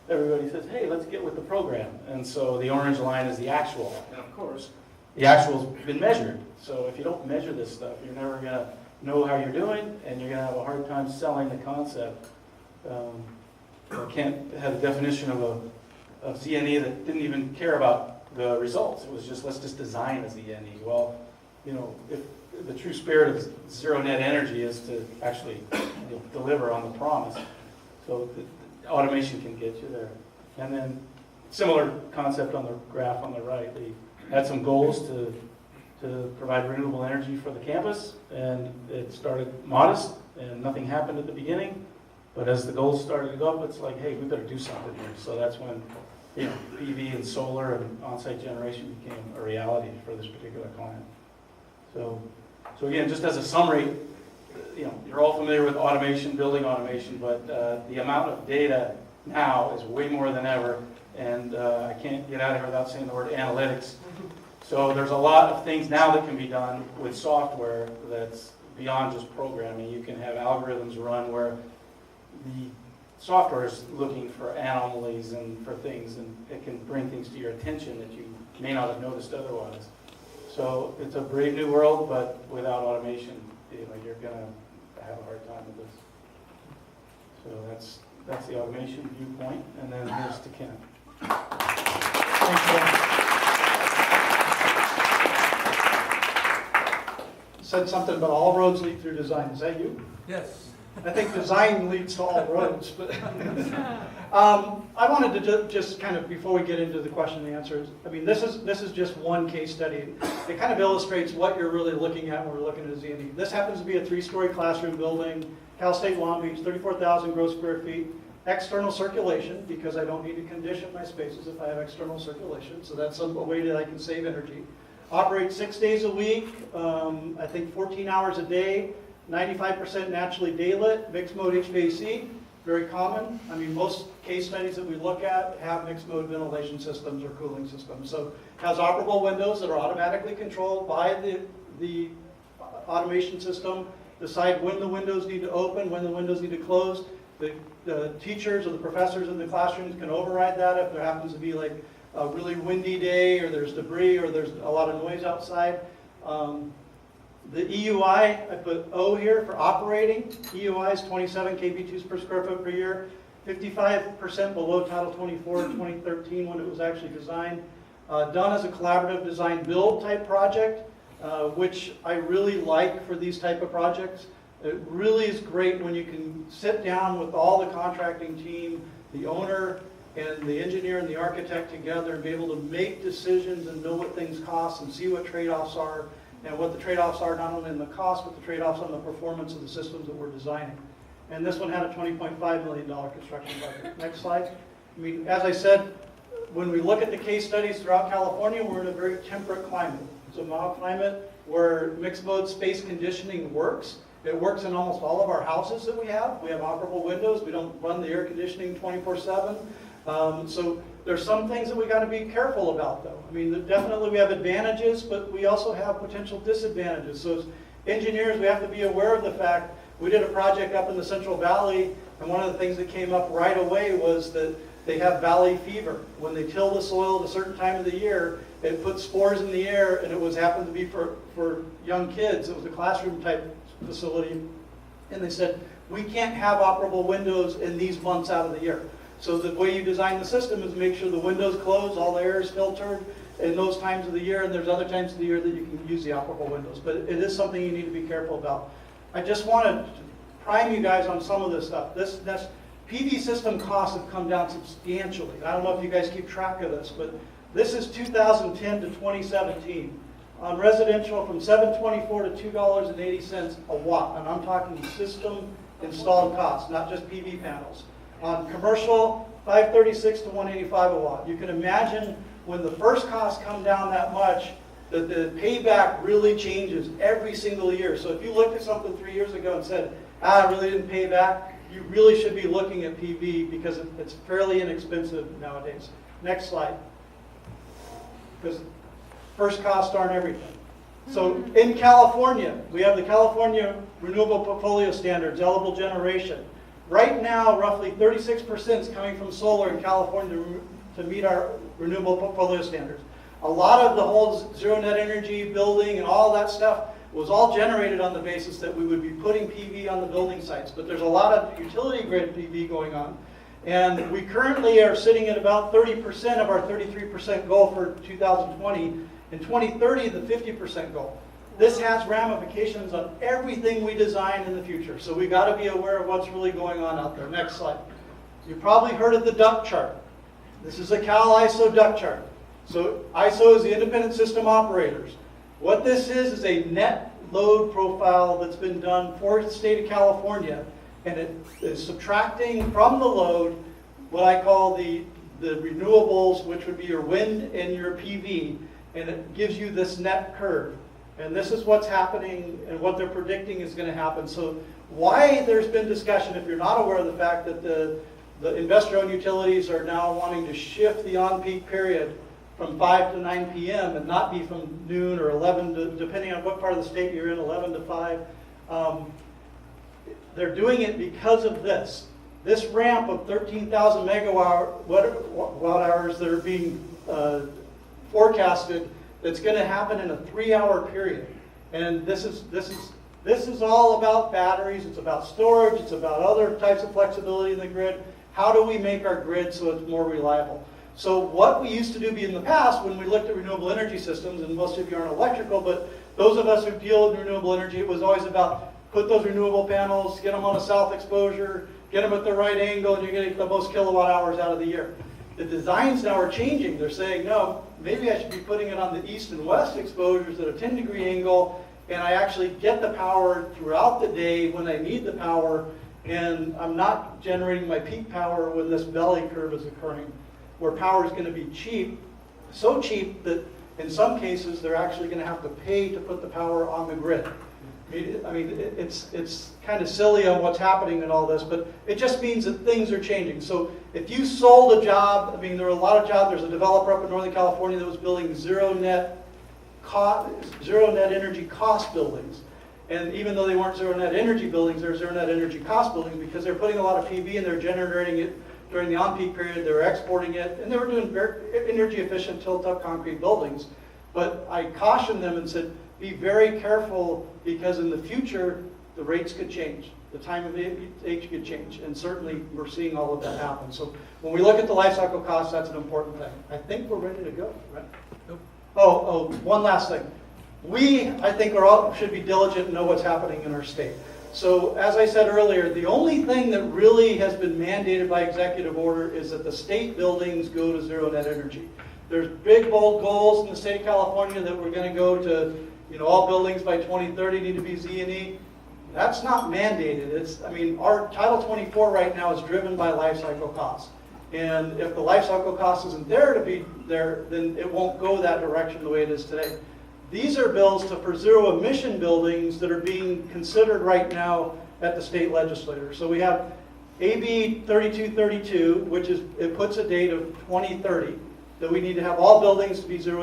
everybody says, hey, let's get with the program. And so the orange line is the actual. And of course, the actual's been measured. So if you don't measure this stuff, you're never going to know how you're doing, and you're going to have a hard time selling the concept. Kent had a definition of ZNE that didn't even care about the results. It was just, let's just design a ZNE. Well, if the true spirit of zero net energy is to actually deliver on the promise. So the automation can get you there. And then similar concept on the graph on the right. They had some goals to provide renewable energy for the campus, and it started modest, and nothing happened at the beginning. But as the goals started to go up, it's like, hey, we better do something here. So that's when, PV and solar and on-site generation became a reality for this particular client. So again, just as a summary, you're all familiar with automation, building automation, but the amount of data now is way more than ever, and I can't get out of here without saying the word analytics. So there's a lot of things now that can be done with software that's beyond just programming. You can have algorithms run where the software is looking for anomalies and for things, and it can bring things to your attention that you may not have noticed otherwise. So it's a brave new world, but without automation, you're going to have a hard time with this. So that's the automation viewpoint, and then here's to Kent. Thanks, Ken. Said something about all roads lead through design. Is that you? Yes. I think design leads to all roads. But I wanted to just kind of, before we get into the question and answers, this is just one case study. It kind of illustrates what you're really looking at when we're looking at ZNE. This happens to be a 3-story classroom building, Cal State Long Beach, 34,000 gross square feet, external circulation, because I don't need to condition my spaces if I have external circulation. So that's a way that I can save energy. Operate 6 days a week, I think 14 hours a day, 95% naturally daylit, mixed mode HVAC, very common. Most case studies that we look at have mixed mode ventilation systems or cooling systems. So it has operable windows that are automatically controlled by the automation system, decide when the windows need to open, when the windows need to close. The teachers or the professors in the classrooms can override that if there happens to be like a really windy day or there's debris or there's a lot of noise outside. The EUI, I put O here for operating. EUI is 27 kb2s per square foot per year, 55% below Title 24 in 2013 when it was actually designed. Done as a collaborative design build type project, which I really like for these type of projects. It really is great when you can sit down with all the contracting team, the owner, and the engineer and the architect together and be able to make decisions and know what things cost and see what trade-offs are, and what the trade-offs are not only in the cost, but the trade-offs on the performance of the systems that we're designing. And this one had a $20.5 million construction budget. Next slide. As I said, when we look at the case studies throughout California, we're in a very temperate climate. It's a mild climate where mixed mode space conditioning works. It works in almost all of our houses that we have. We have operable windows. We don't run the air conditioning 24/7. So there's some things that we got to be careful about, though. Definitely we have advantages, but we also have potential disadvantages. So as engineers, we have to be aware of the fact we did a project up in the Central Valley And one of the things that came up right away was that they have valley fever. When they till the soil at a certain time of the year, it puts spores in the air, and it was happened to be for young kids. It was a classroom type facility. And they said, we can't have operable windows in these months out of the year. So the way you design the system is make sure the windows close, all the air is filtered in those times of the year, and there's other times of the year that you can use the operable windows. But it is something you need to be careful about. I just want to prime you guys on some of this stuff. This PV system costs have come down substantially. I don't know if you guys keep track of this, but this is 2010 to 2017. On residential, from $7.24 to $2.80 a watt, and I'm talking system installed cost, not just PV panels. On commercial, $5.36 to $1.85 a watt. You can imagine when the first costs come down that much, that the payback really changes every single year. So if you looked at something 3 years ago and said, I really didn't pay back, you really should be looking at PV because it's fairly inexpensive nowadays. Next slide. Because first costs aren't everything. So in California, we have the California Renewable Portfolio Standards, eligible generation. Right now, roughly 36% is coming from solar in California to meet our renewable portfolio standards. A lot of the whole zero net energy building and all that stuff was all generated on the basis that we would be putting PV on the building sites. But there's a lot of utility grid PV going on. And we currently are sitting at about 30% of our 33% goal for 2020. In 2030, the 50% goal. This has ramifications on everything we design in the future. So we got to be aware of what's really going on out there. Next slide. You've probably heard of the duct chart. This is a Cal ISO duct chart. So ISO is the independent system operators. What this is a net load profile that's been done for the state of California, and it is subtracting from the load what I call the renewables, which would be your wind and your PV, and it gives you this net curve. And this is what's happening and what they're predicting is going to happen. So why there's been discussion, if you're not aware of the fact that the investor-owned utilities are now wanting to shift the on-peak period from 5 to 9 p.m. and not be from noon or 11 to, depending on what part of the state you're in, 11 to 5. They're doing it because of this. This ramp of 13,000 megawatt hours that are being forecasted, that's going to happen in a 3-hour period. And this is all about batteries, it's about storage, it's about other types of flexibility in the grid. How do we make our grid so it's more reliable? So what we used to do in the past when we looked at renewable energy systems, and most of you aren't electrical, but those of us who deal with renewable energy, it was always about put those renewable panels, get them on a south exposure, get them at the right angle, and you're going to get the most kilowatt hours out of the year. The designs now are changing. They're saying, no, maybe I should be putting it on the east and west exposures at a 10-degree angle, and I actually get the power throughout the day when I need the power, and I'm not generating my peak power when this belly curve is occurring, where power is going to be cheap, so cheap that in some cases they're actually going to have to pay to put the power on the grid. I mean, it's kind of silly on what's happening in all this, but it just means that things are changing. So if you sold a job, I mean, there are a lot of jobs. There's a developer up in Northern California that was building zero net energy cost buildings. And even though they weren't zero net energy buildings, they're zero net energy cost buildings because they're putting a lot of PV and they're generating it during the on-peak period. They were exporting it, and they were doing very energy efficient tilt-up concrete buildings. But I cautioned them and said, be very careful because in the future, the rates could change. The time of age could change. And certainly, we're seeing all of that happen. So when we look at the life cycle costs, that's an important thing. I think we're ready to go, right? Nope. Oh, one last thing. I think, should be diligent and know what's happening in our state. So as I said earlier, the only thing that really has been mandated by executive order is that the state buildings go to zero net energy. There's big, bold goals in the state of California that we're going to go to, all buildings by 2030 need to be Z&E. That's not mandated. Our Title 24 right now is driven by life cycle costs. And if the life cycle cost isn't there to be there, then it won't go that direction the way it is today. These are bills for zero emission buildings that are being considered right now at the state legislature. So we have AB 3232, which puts a date of 2030 that we need to have all buildings to be zero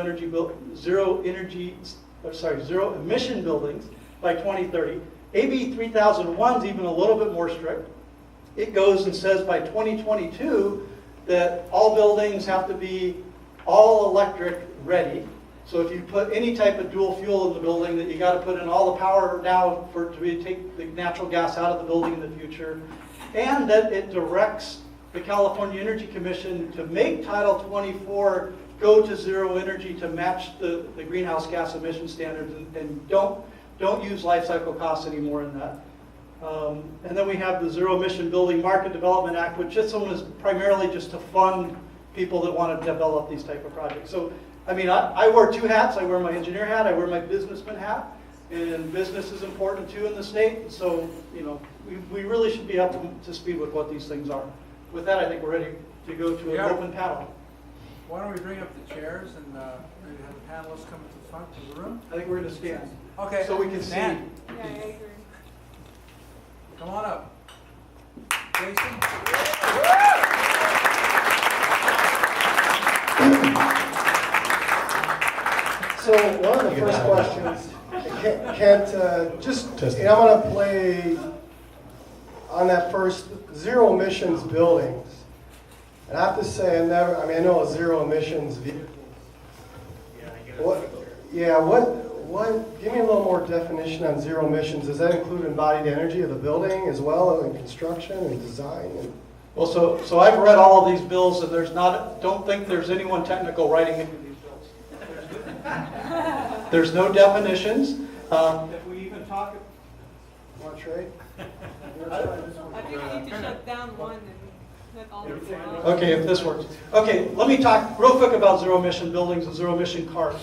emission buildings by 2030. AB 3001 is even a little bit more strict. it goes and says by 2022 that all buildings have to be all electric ready. So if you put any type of dual fuel in the building, that you got to put in all the power now to take the natural gas out of the building in the future, and that it directs the California Energy Commission to make Title 24 go to zero energy to match the greenhouse gas emission standards, and don't use life cycle costs anymore in that. And then we have the Zero Emission Building Market Development Act, which this one is primarily just to fund people that want to develop these type of projects. So, I mean, I wear two hats. I wear my engineer hat, I wear my businessman hat, and business is important too in the state. So, you know, we really should be up to speed with what these things are. With that, I think we're ready to go to an open panel. Why don't we bring up the chairs and maybe have the panelists come to the front of the room? I think we're going to stand. Okay. So we can stand. see. Yeah, I agree. Come on up. Jason? So one of the first questions, I'm going to play on that first zero emissions buildings. And I have to say, I know a zero emissions vehicle. Give me a little more definition on zero emissions. Does that include embodied energy of the building as well, and construction and design? Well, so I've read all of these bills, and don't think there's anyone technical writing any of these bills. There's no definitions. If we even talk, Want to trade? I think we need to shut down one and let all the people. okay, if this works. Okay, let me talk real quick about zero emission buildings and zero emission cars.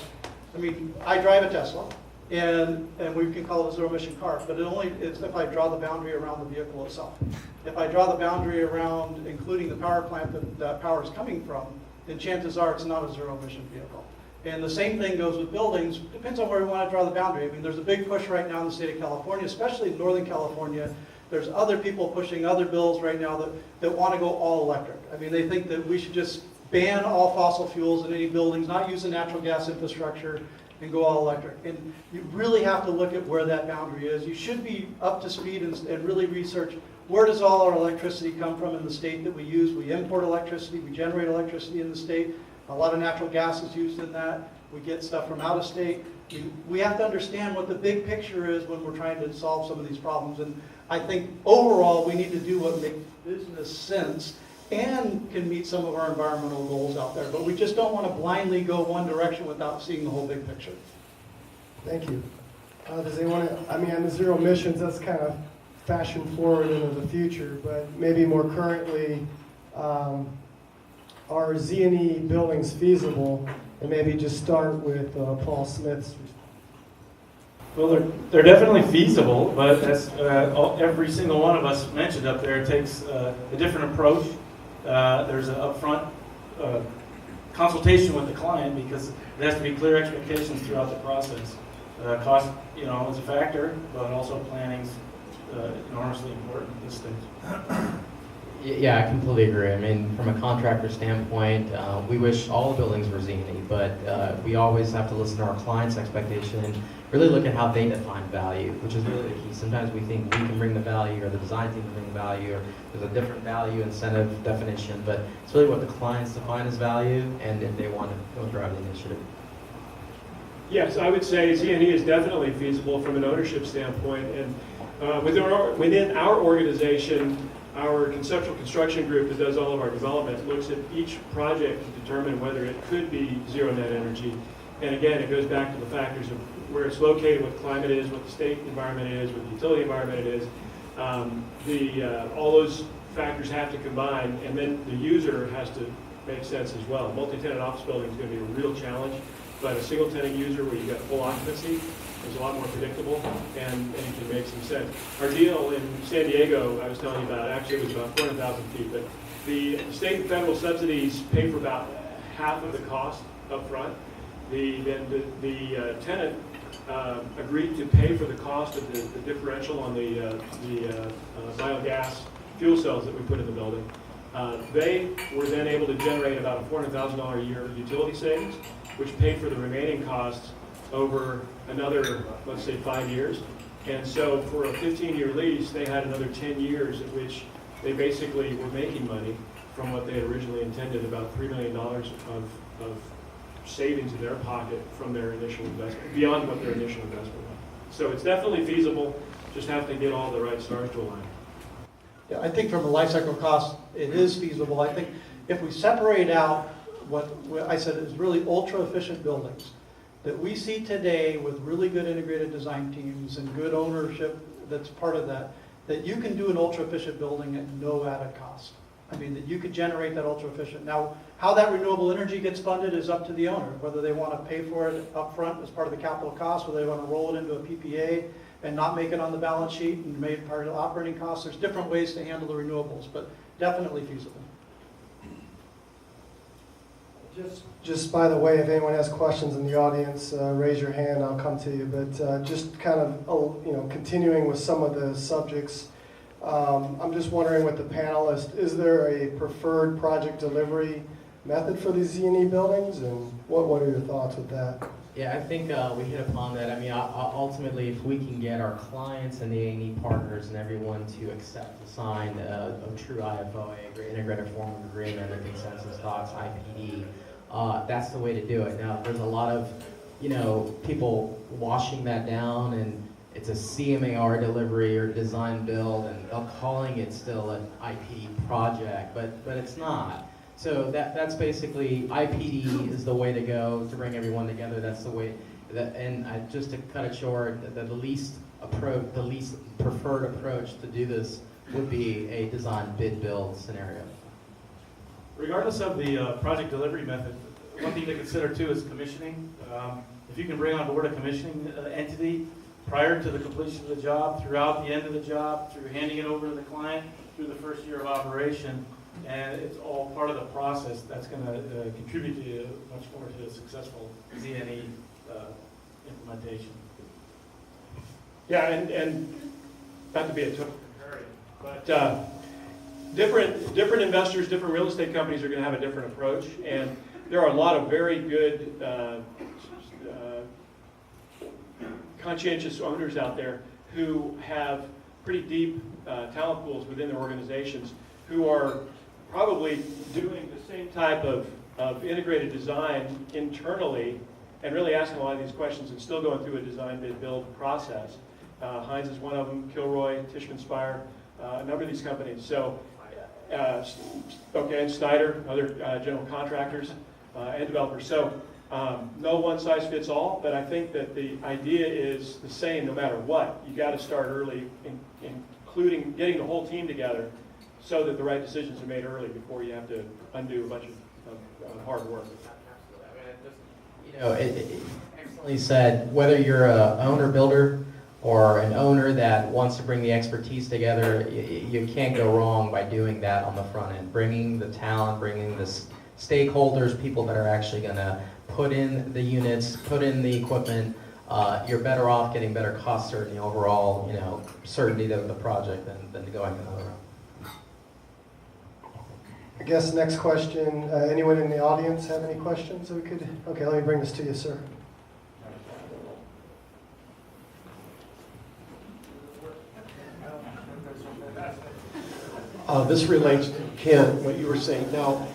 I mean, I drive a Tesla, and we can call it a zero emission car, but it's if I draw the boundary around the vehicle itself. If I draw the boundary around, including the power plant that power is coming from, then chances are it's not a zero emission vehicle. And the same thing goes with buildings. Depends on where we want to draw the boundary. I mean, there's a big push right now in the state of California, especially in Northern California. There's other people pushing other bills right now that want to go all electric. I mean, they think that we should just ban all fossil fuels in any buildings, not use the natural gas infrastructure, and go all electric. And you really have to look at where that boundary is. You should be up to speed and really research where does all our electricity come from in the state that we use. We import electricity, we generate electricity in the state. A lot of natural gas is used in that. We get stuff from out of state. We have to understand what the big picture is when we're trying to solve some of these problems. And I think overall we need to do what makes business sense and can meet some of our environmental goals out there. But we just don't want to blindly go one direction without seeing the whole big picture. Thank you. Does anyone, on the zero emissions, that's kind of fashion forward into the future, but maybe more currently, are Z&E buildings feasible? And maybe just start with Paul Smith's. Well, they're definitely feasible, but as every single one of us mentioned up there, it takes a different approach. There's an upfront consultation with the client because there has to be clear expectations throughout the process. Cost, is a factor, but also planning's enormously important at this stage. Yeah, I completely agree. I mean, from a contractor standpoint, we wish all the buildings were Z&E, but we always have to listen to our client's expectation and really look at how they define value, which is really the key. Sometimes we think we can bring the value, or the design team can bring the value, or there's a different value incentive definition, but it's really what the clients define as value, and if they want to go drive the initiative. Yes, I would say Z&E is definitely feasible from an ownership standpoint, and within our organization, our conceptual construction group that does all of our development looks at each project to determine whether it could be zero net energy. And again, it goes back to the factors of where it's located, what the climate is, what the state environment is, what the utility environment is. All those factors have to combine, and then the user has to make sense as well. Multi-tenant office building is going to be a real challenge, but a single-tenant user where you've got full occupancy is a lot more predictable and it can make some sense. Our deal in San Diego, I was telling you about, actually it was about 400,000 feet, but the state and federal subsidies pay for about half of the cost up front. The tenant agreed to pay for the cost of the differential on the biogas fuel cells that we put in the building. They were then able to generate about a $400,000 a year utility savings, which paid for the remaining costs over another, let's say, 5 years. And so for a 15-year lease, they had another 10 years at which they basically were making money from what they had originally intended, about $3 million of savings in their pocket from their initial investment, beyond what their initial investment was. So it's definitely feasible, just have to get all the right stars to align. Yeah, I think from a life cycle cost, it is feasible. I think if we separate out what I said is really ultra efficient buildings that we see today with really good integrated design teams and good ownership that's part of that, that you can do an ultra efficient building at no added cost. I mean, that you could generate that ultra efficient. Now, how that renewable energy gets funded is up to the owner, whether they want to pay for it up front as part of the capital cost, whether they want to roll it into a PPA and not make it on the balance sheet and make it part of the operating costs. There's different ways to handle the renewables, but definitely feasible. Just by the way, if anyone has questions in the audience, raise your hand, I'll come to you. But just kind of, continuing with some of the subjects, I'm just wondering with the panelists, is there a preferred project delivery method for these Z&E buildings? And what are your thoughts with that? Yeah, I think we hit upon that. I mean, ultimately, if we can get our clients and the A&E partners and everyone to accept the sign of true IFOA, integrated form of agreement, or consensus docs, IPD, that's the way to do it. Now, there's a lot of, people washing that down, and it's a CMAR delivery or design build, and they're calling it still an IPD project, but it's not. So that's basically, IPD is the way to go to bring everyone together. That's the way, just to cut it short, the least preferred approach to do this would be a design bid build scenario. Regardless of the project delivery method, one thing to consider too is commissioning. If you can bring on board a commissioning entity prior to the completion of the job, throughout the end of the job, through handing it over to the client, through the first year of operation, and it's all part of the process, that's going to contribute to much more to a successful Z&E implementation. Yeah, and not to be a total contrarian, but different investors, different real estate companies are going to have a different approach, and there are a lot of very good conscientious owners out there who have pretty deep talent pools within their organizations who are probably doing the same type of integrated design internally and really asking a lot of these questions and still going through a design bid build process. Heinz is one of them, Kilroy, Tishman Speyer, a number of these companies. So, and Snyder, other general contractors and developers. So no one size fits all, but I think that the idea is the same no matter what. You got to start early, including getting the whole team together so that the right decisions are made early before you have to undo a bunch of hard work. Excellently said, whether you're an owner-builder or an owner that wants to bring the expertise together, you can't go wrong by doing that on the front end. Bringing the talent, bringing the stakeholders, people that are actually going to put in the units, put in the equipment, you're better off getting better cost certainty overall, certainty of the project than going another route. I guess next question, anyone in the audience have any questions? Okay, let me bring this to you, sir. This relates to Ken, what you were saying. Now,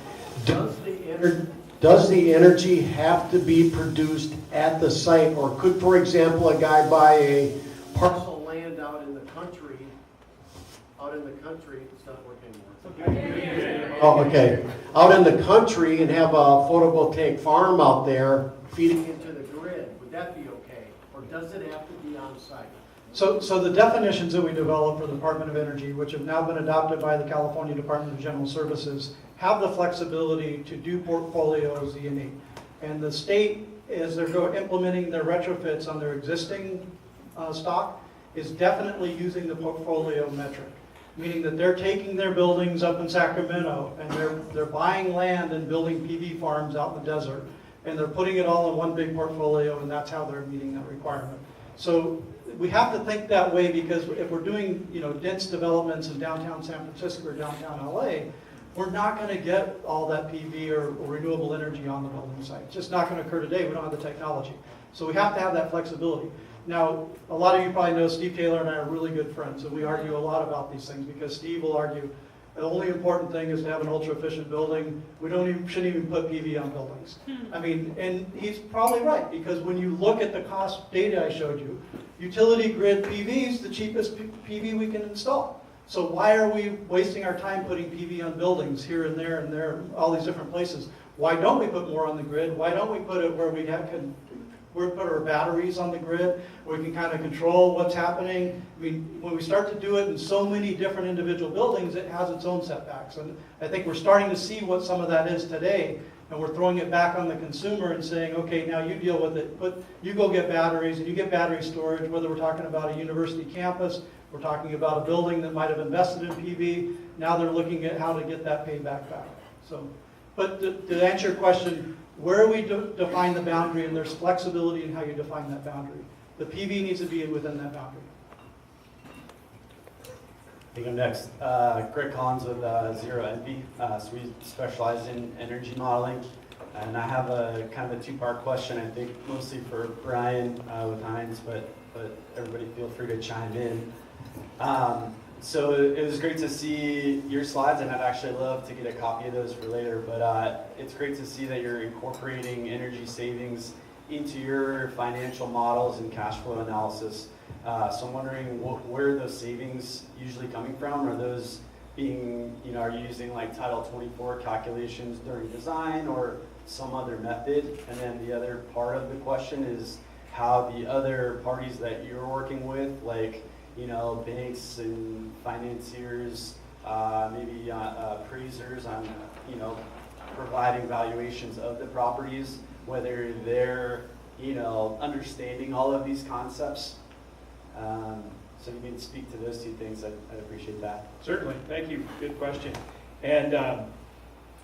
does the energy have to be produced at the site, or could, for example, a guy buy a parcel of land out in the country? It's not working anymore. Oh, okay. Out in the country and have a photovoltaic farm out there feeding into the grid. Would that be okay, or does it have to be on site? So the definitions that we developed for the Department of Energy, which have now been adopted by the California Department of General Services, have the flexibility to do portfolio Z&E. And the state, as they're implementing their retrofits on their existing stock, is definitely using the portfolio metric, meaning that they're taking their buildings up in Sacramento and they're buying land and building PV farms out in the desert, and they're putting it all in one big portfolio, and that's how they're meeting that requirement. So we have to think that way, because if we're doing dense developments in downtown San Francisco or downtown LA, we're not going to get all that PV or renewable energy on the building site. It's just not going to occur today. We don't have the technology. So we have to have that flexibility. Now, a lot of you probably know Steve Taylor and I are really good friends, and we argue a lot about these things, because Steve will argue, The only important thing is to have an ultra-efficient building. We shouldn't even put PV on buildings. I mean, and he's probably right, because when you look at the cost data I showed you, utility grid PV is the cheapest PV we can install. So why are we wasting our time putting PV on buildings here and there, all these different places? Why don't we put more on the grid? Why don't we put it where we put our batteries on the grid, where we can kind of control what's happening? I mean, when we start to do it in so many different individual buildings, it has its own setbacks. And I think we're starting to see what some of that is today, and we're throwing it back on the consumer and saying, okay, now you deal with it. You go get batteries, and you get battery storage, whether we're talking about a university campus, we're talking about a building that might have invested in PV. Now they're looking at how to get that paid back. So, but to answer your question, where we define the boundary, and there's flexibility in how you define that boundary. The PV needs to be within that boundary. I think I'm next. Greg Collins with Zero Envy. So we specialize in energy modeling. And I have a kind of a two-part question, I think mostly for Brian with Heinz, but everybody feel free to chime in. So it was great to see your slides, and I'd actually love to get a copy of those for later, but it's great to see that you're incorporating energy savings into your financial models and cash flow analysis. So I'm wondering where are those savings usually coming from? Are those being, are you using like Title 24 calculations during design or some other method? And then the other part of the question is how the other parties that you're working with, like banks and financiers, maybe appraisers on, providing valuations of the properties, whether they're, understanding all of these concepts. So you can speak to those two things, I'd appreciate that. Certainly, thank you, good question. And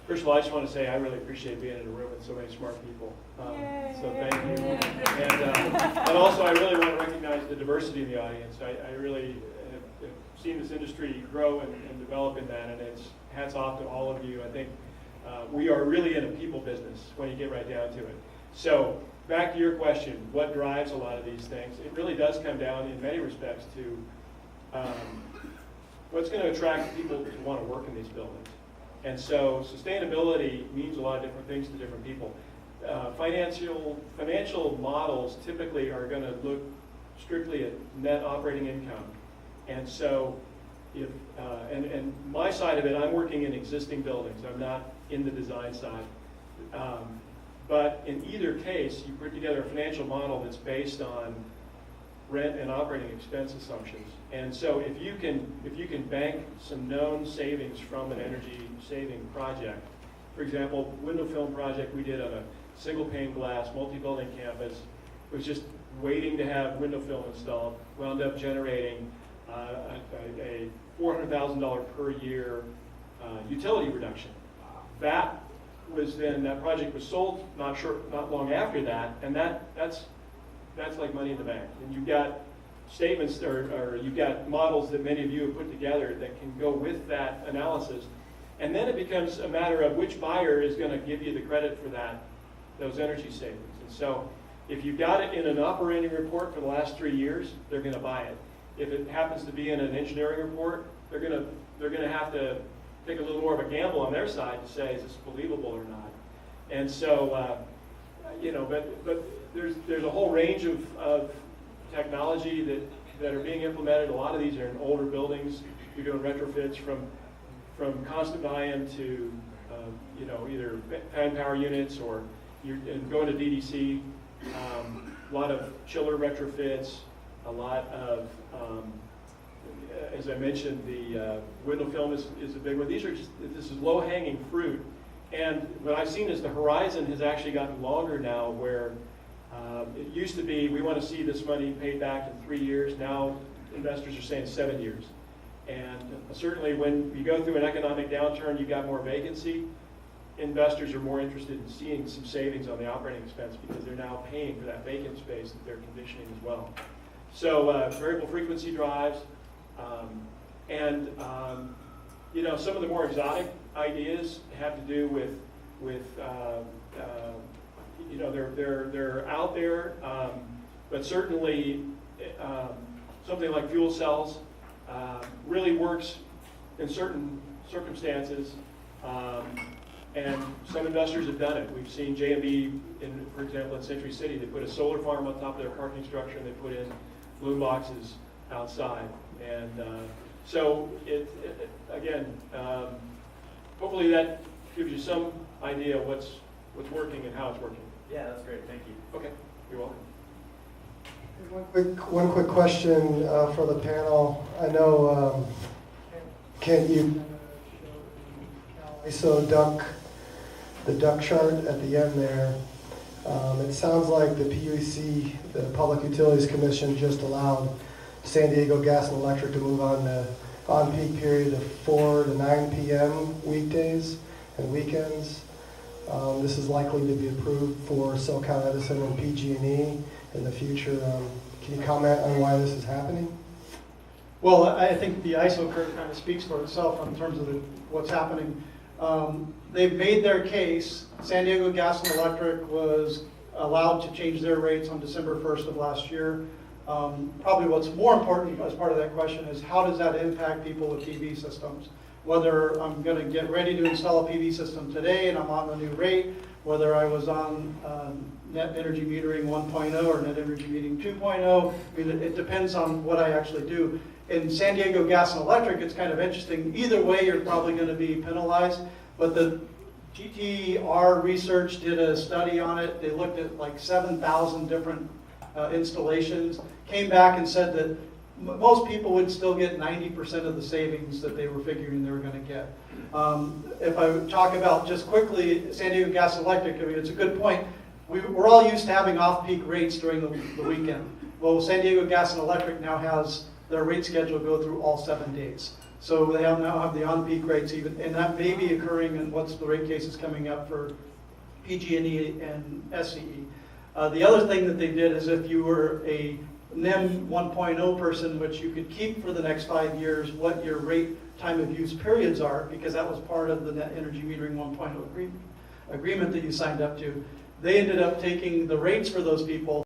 first of all, I just want to say I really appreciate being in a room with so many smart people. So thank you. And also I really want to recognize the diversity in the audience. I really have seen this industry grow and develop in that, and it's hats off to all of you. I think we are really in a people business when you get right down to it. So back to your question, what drives a lot of these things? It really does come down in many respects to what's going to attract people to want to work in these buildings. And so sustainability means a lot of different things to different people. Financial models typically are going to look strictly at net operating income. And so if, and my side of it, I'm working in existing buildings. I'm not in the design side. But in either case, you put together a financial model that's based on rent and operating expense assumptions. And so if you can bank some known savings from an energy saving project, for example, window film project we did on a single pane glass multi-building campus, was just waiting to have window film installed, wound up generating a $400,000 per year utility reduction. That project was sold not long after that, and that's like money in the bank. And you've got statements or you've got models that many of you have put together that can go with that analysis. And then it becomes a matter of which buyer is going to give you the credit for those energy savings. And so if you've got it in an operating report for the last 3 years, they're going to buy it. If it happens to be in an engineering report, they're going to have to take a little more of a gamble on their side to say, is this believable or not? And so, but there's a whole range of technology that are being implemented. A lot of these are in older buildings. You're doing retrofits from constant volume to either fan power units or you're going to DDC. A lot of chiller retrofits. A lot of as I mentioned, the window film is a big one. This is low-hanging fruit. And what I've seen is the horizon has actually gotten longer now, where it used to be, we want to see this money paid back in 3 years. Now investors are saying 7 years. And certainly when you go through an economic downturn, you've got more vacancy. Investors are more interested in seeing some savings on the operating expense because they're now paying for that vacant space that they're conditioning as well. So variable frequency drives, some of the more exotic ideas have to do with they're out there, but certainly something like fuel cells really works in certain circumstances, and some investors have done it. We've seen J&B, for example, in Century City, they put a solar farm on top of their parking structure, and they put in loom boxes outside. And so, again, hopefully that gives you some idea of what's working and how it's working. Yeah, that's great. Thank you. Okay, you're welcome. One quick question for the panel. I know, Kent, you ISO the duck chart at the end there. It sounds like the PUC, the Public Utilities Commission, just allowed San Diego Gas and Electric to move on the on-peak period of 4 to 9 p.m. weekdays and weekends. This is likely to be approved for SoCal Edison and PG&E in the future. Can you comment on why this is happening? Well, I think the ISO curve kind of speaks for itself in terms of what's happening. They've made their case. San Diego Gas and Electric was allowed to change their rates on December 1st of last year. Probably what's more important as part of that question is how does that impact people with PV systems? Whether I'm going to get ready to install a PV system today and I'm on the new rate, whether I was on net energy metering 1.0 or net energy metering 2.0, I mean, it depends on what I actually do. In San Diego Gas and Electric, it's kind of interesting. Either way, you're probably going to be penalized, but the GTR research did a study on it. They looked at like 7,000 different installations, came back and said that most people would still get 90% of the savings that they were figuring they were going to get. If I talk about just quickly San Diego Gas and Electric, I mean, it's a good point. We're all used to having off-peak rates during the weekend. Well, San Diego Gas and Electric now has their rate schedule go through all 7 days. So they now have the on-peak rates even, and that may be occurring in what's the rate cases coming up for PG&E and SCE. The other thing that they did is if you were a NEM 1.0 person, which you could keep for the next 5 years, what your rate time of use periods are, because that was part of the net energy metering 1.0 agreement that you signed up to. They ended up taking the rates for those people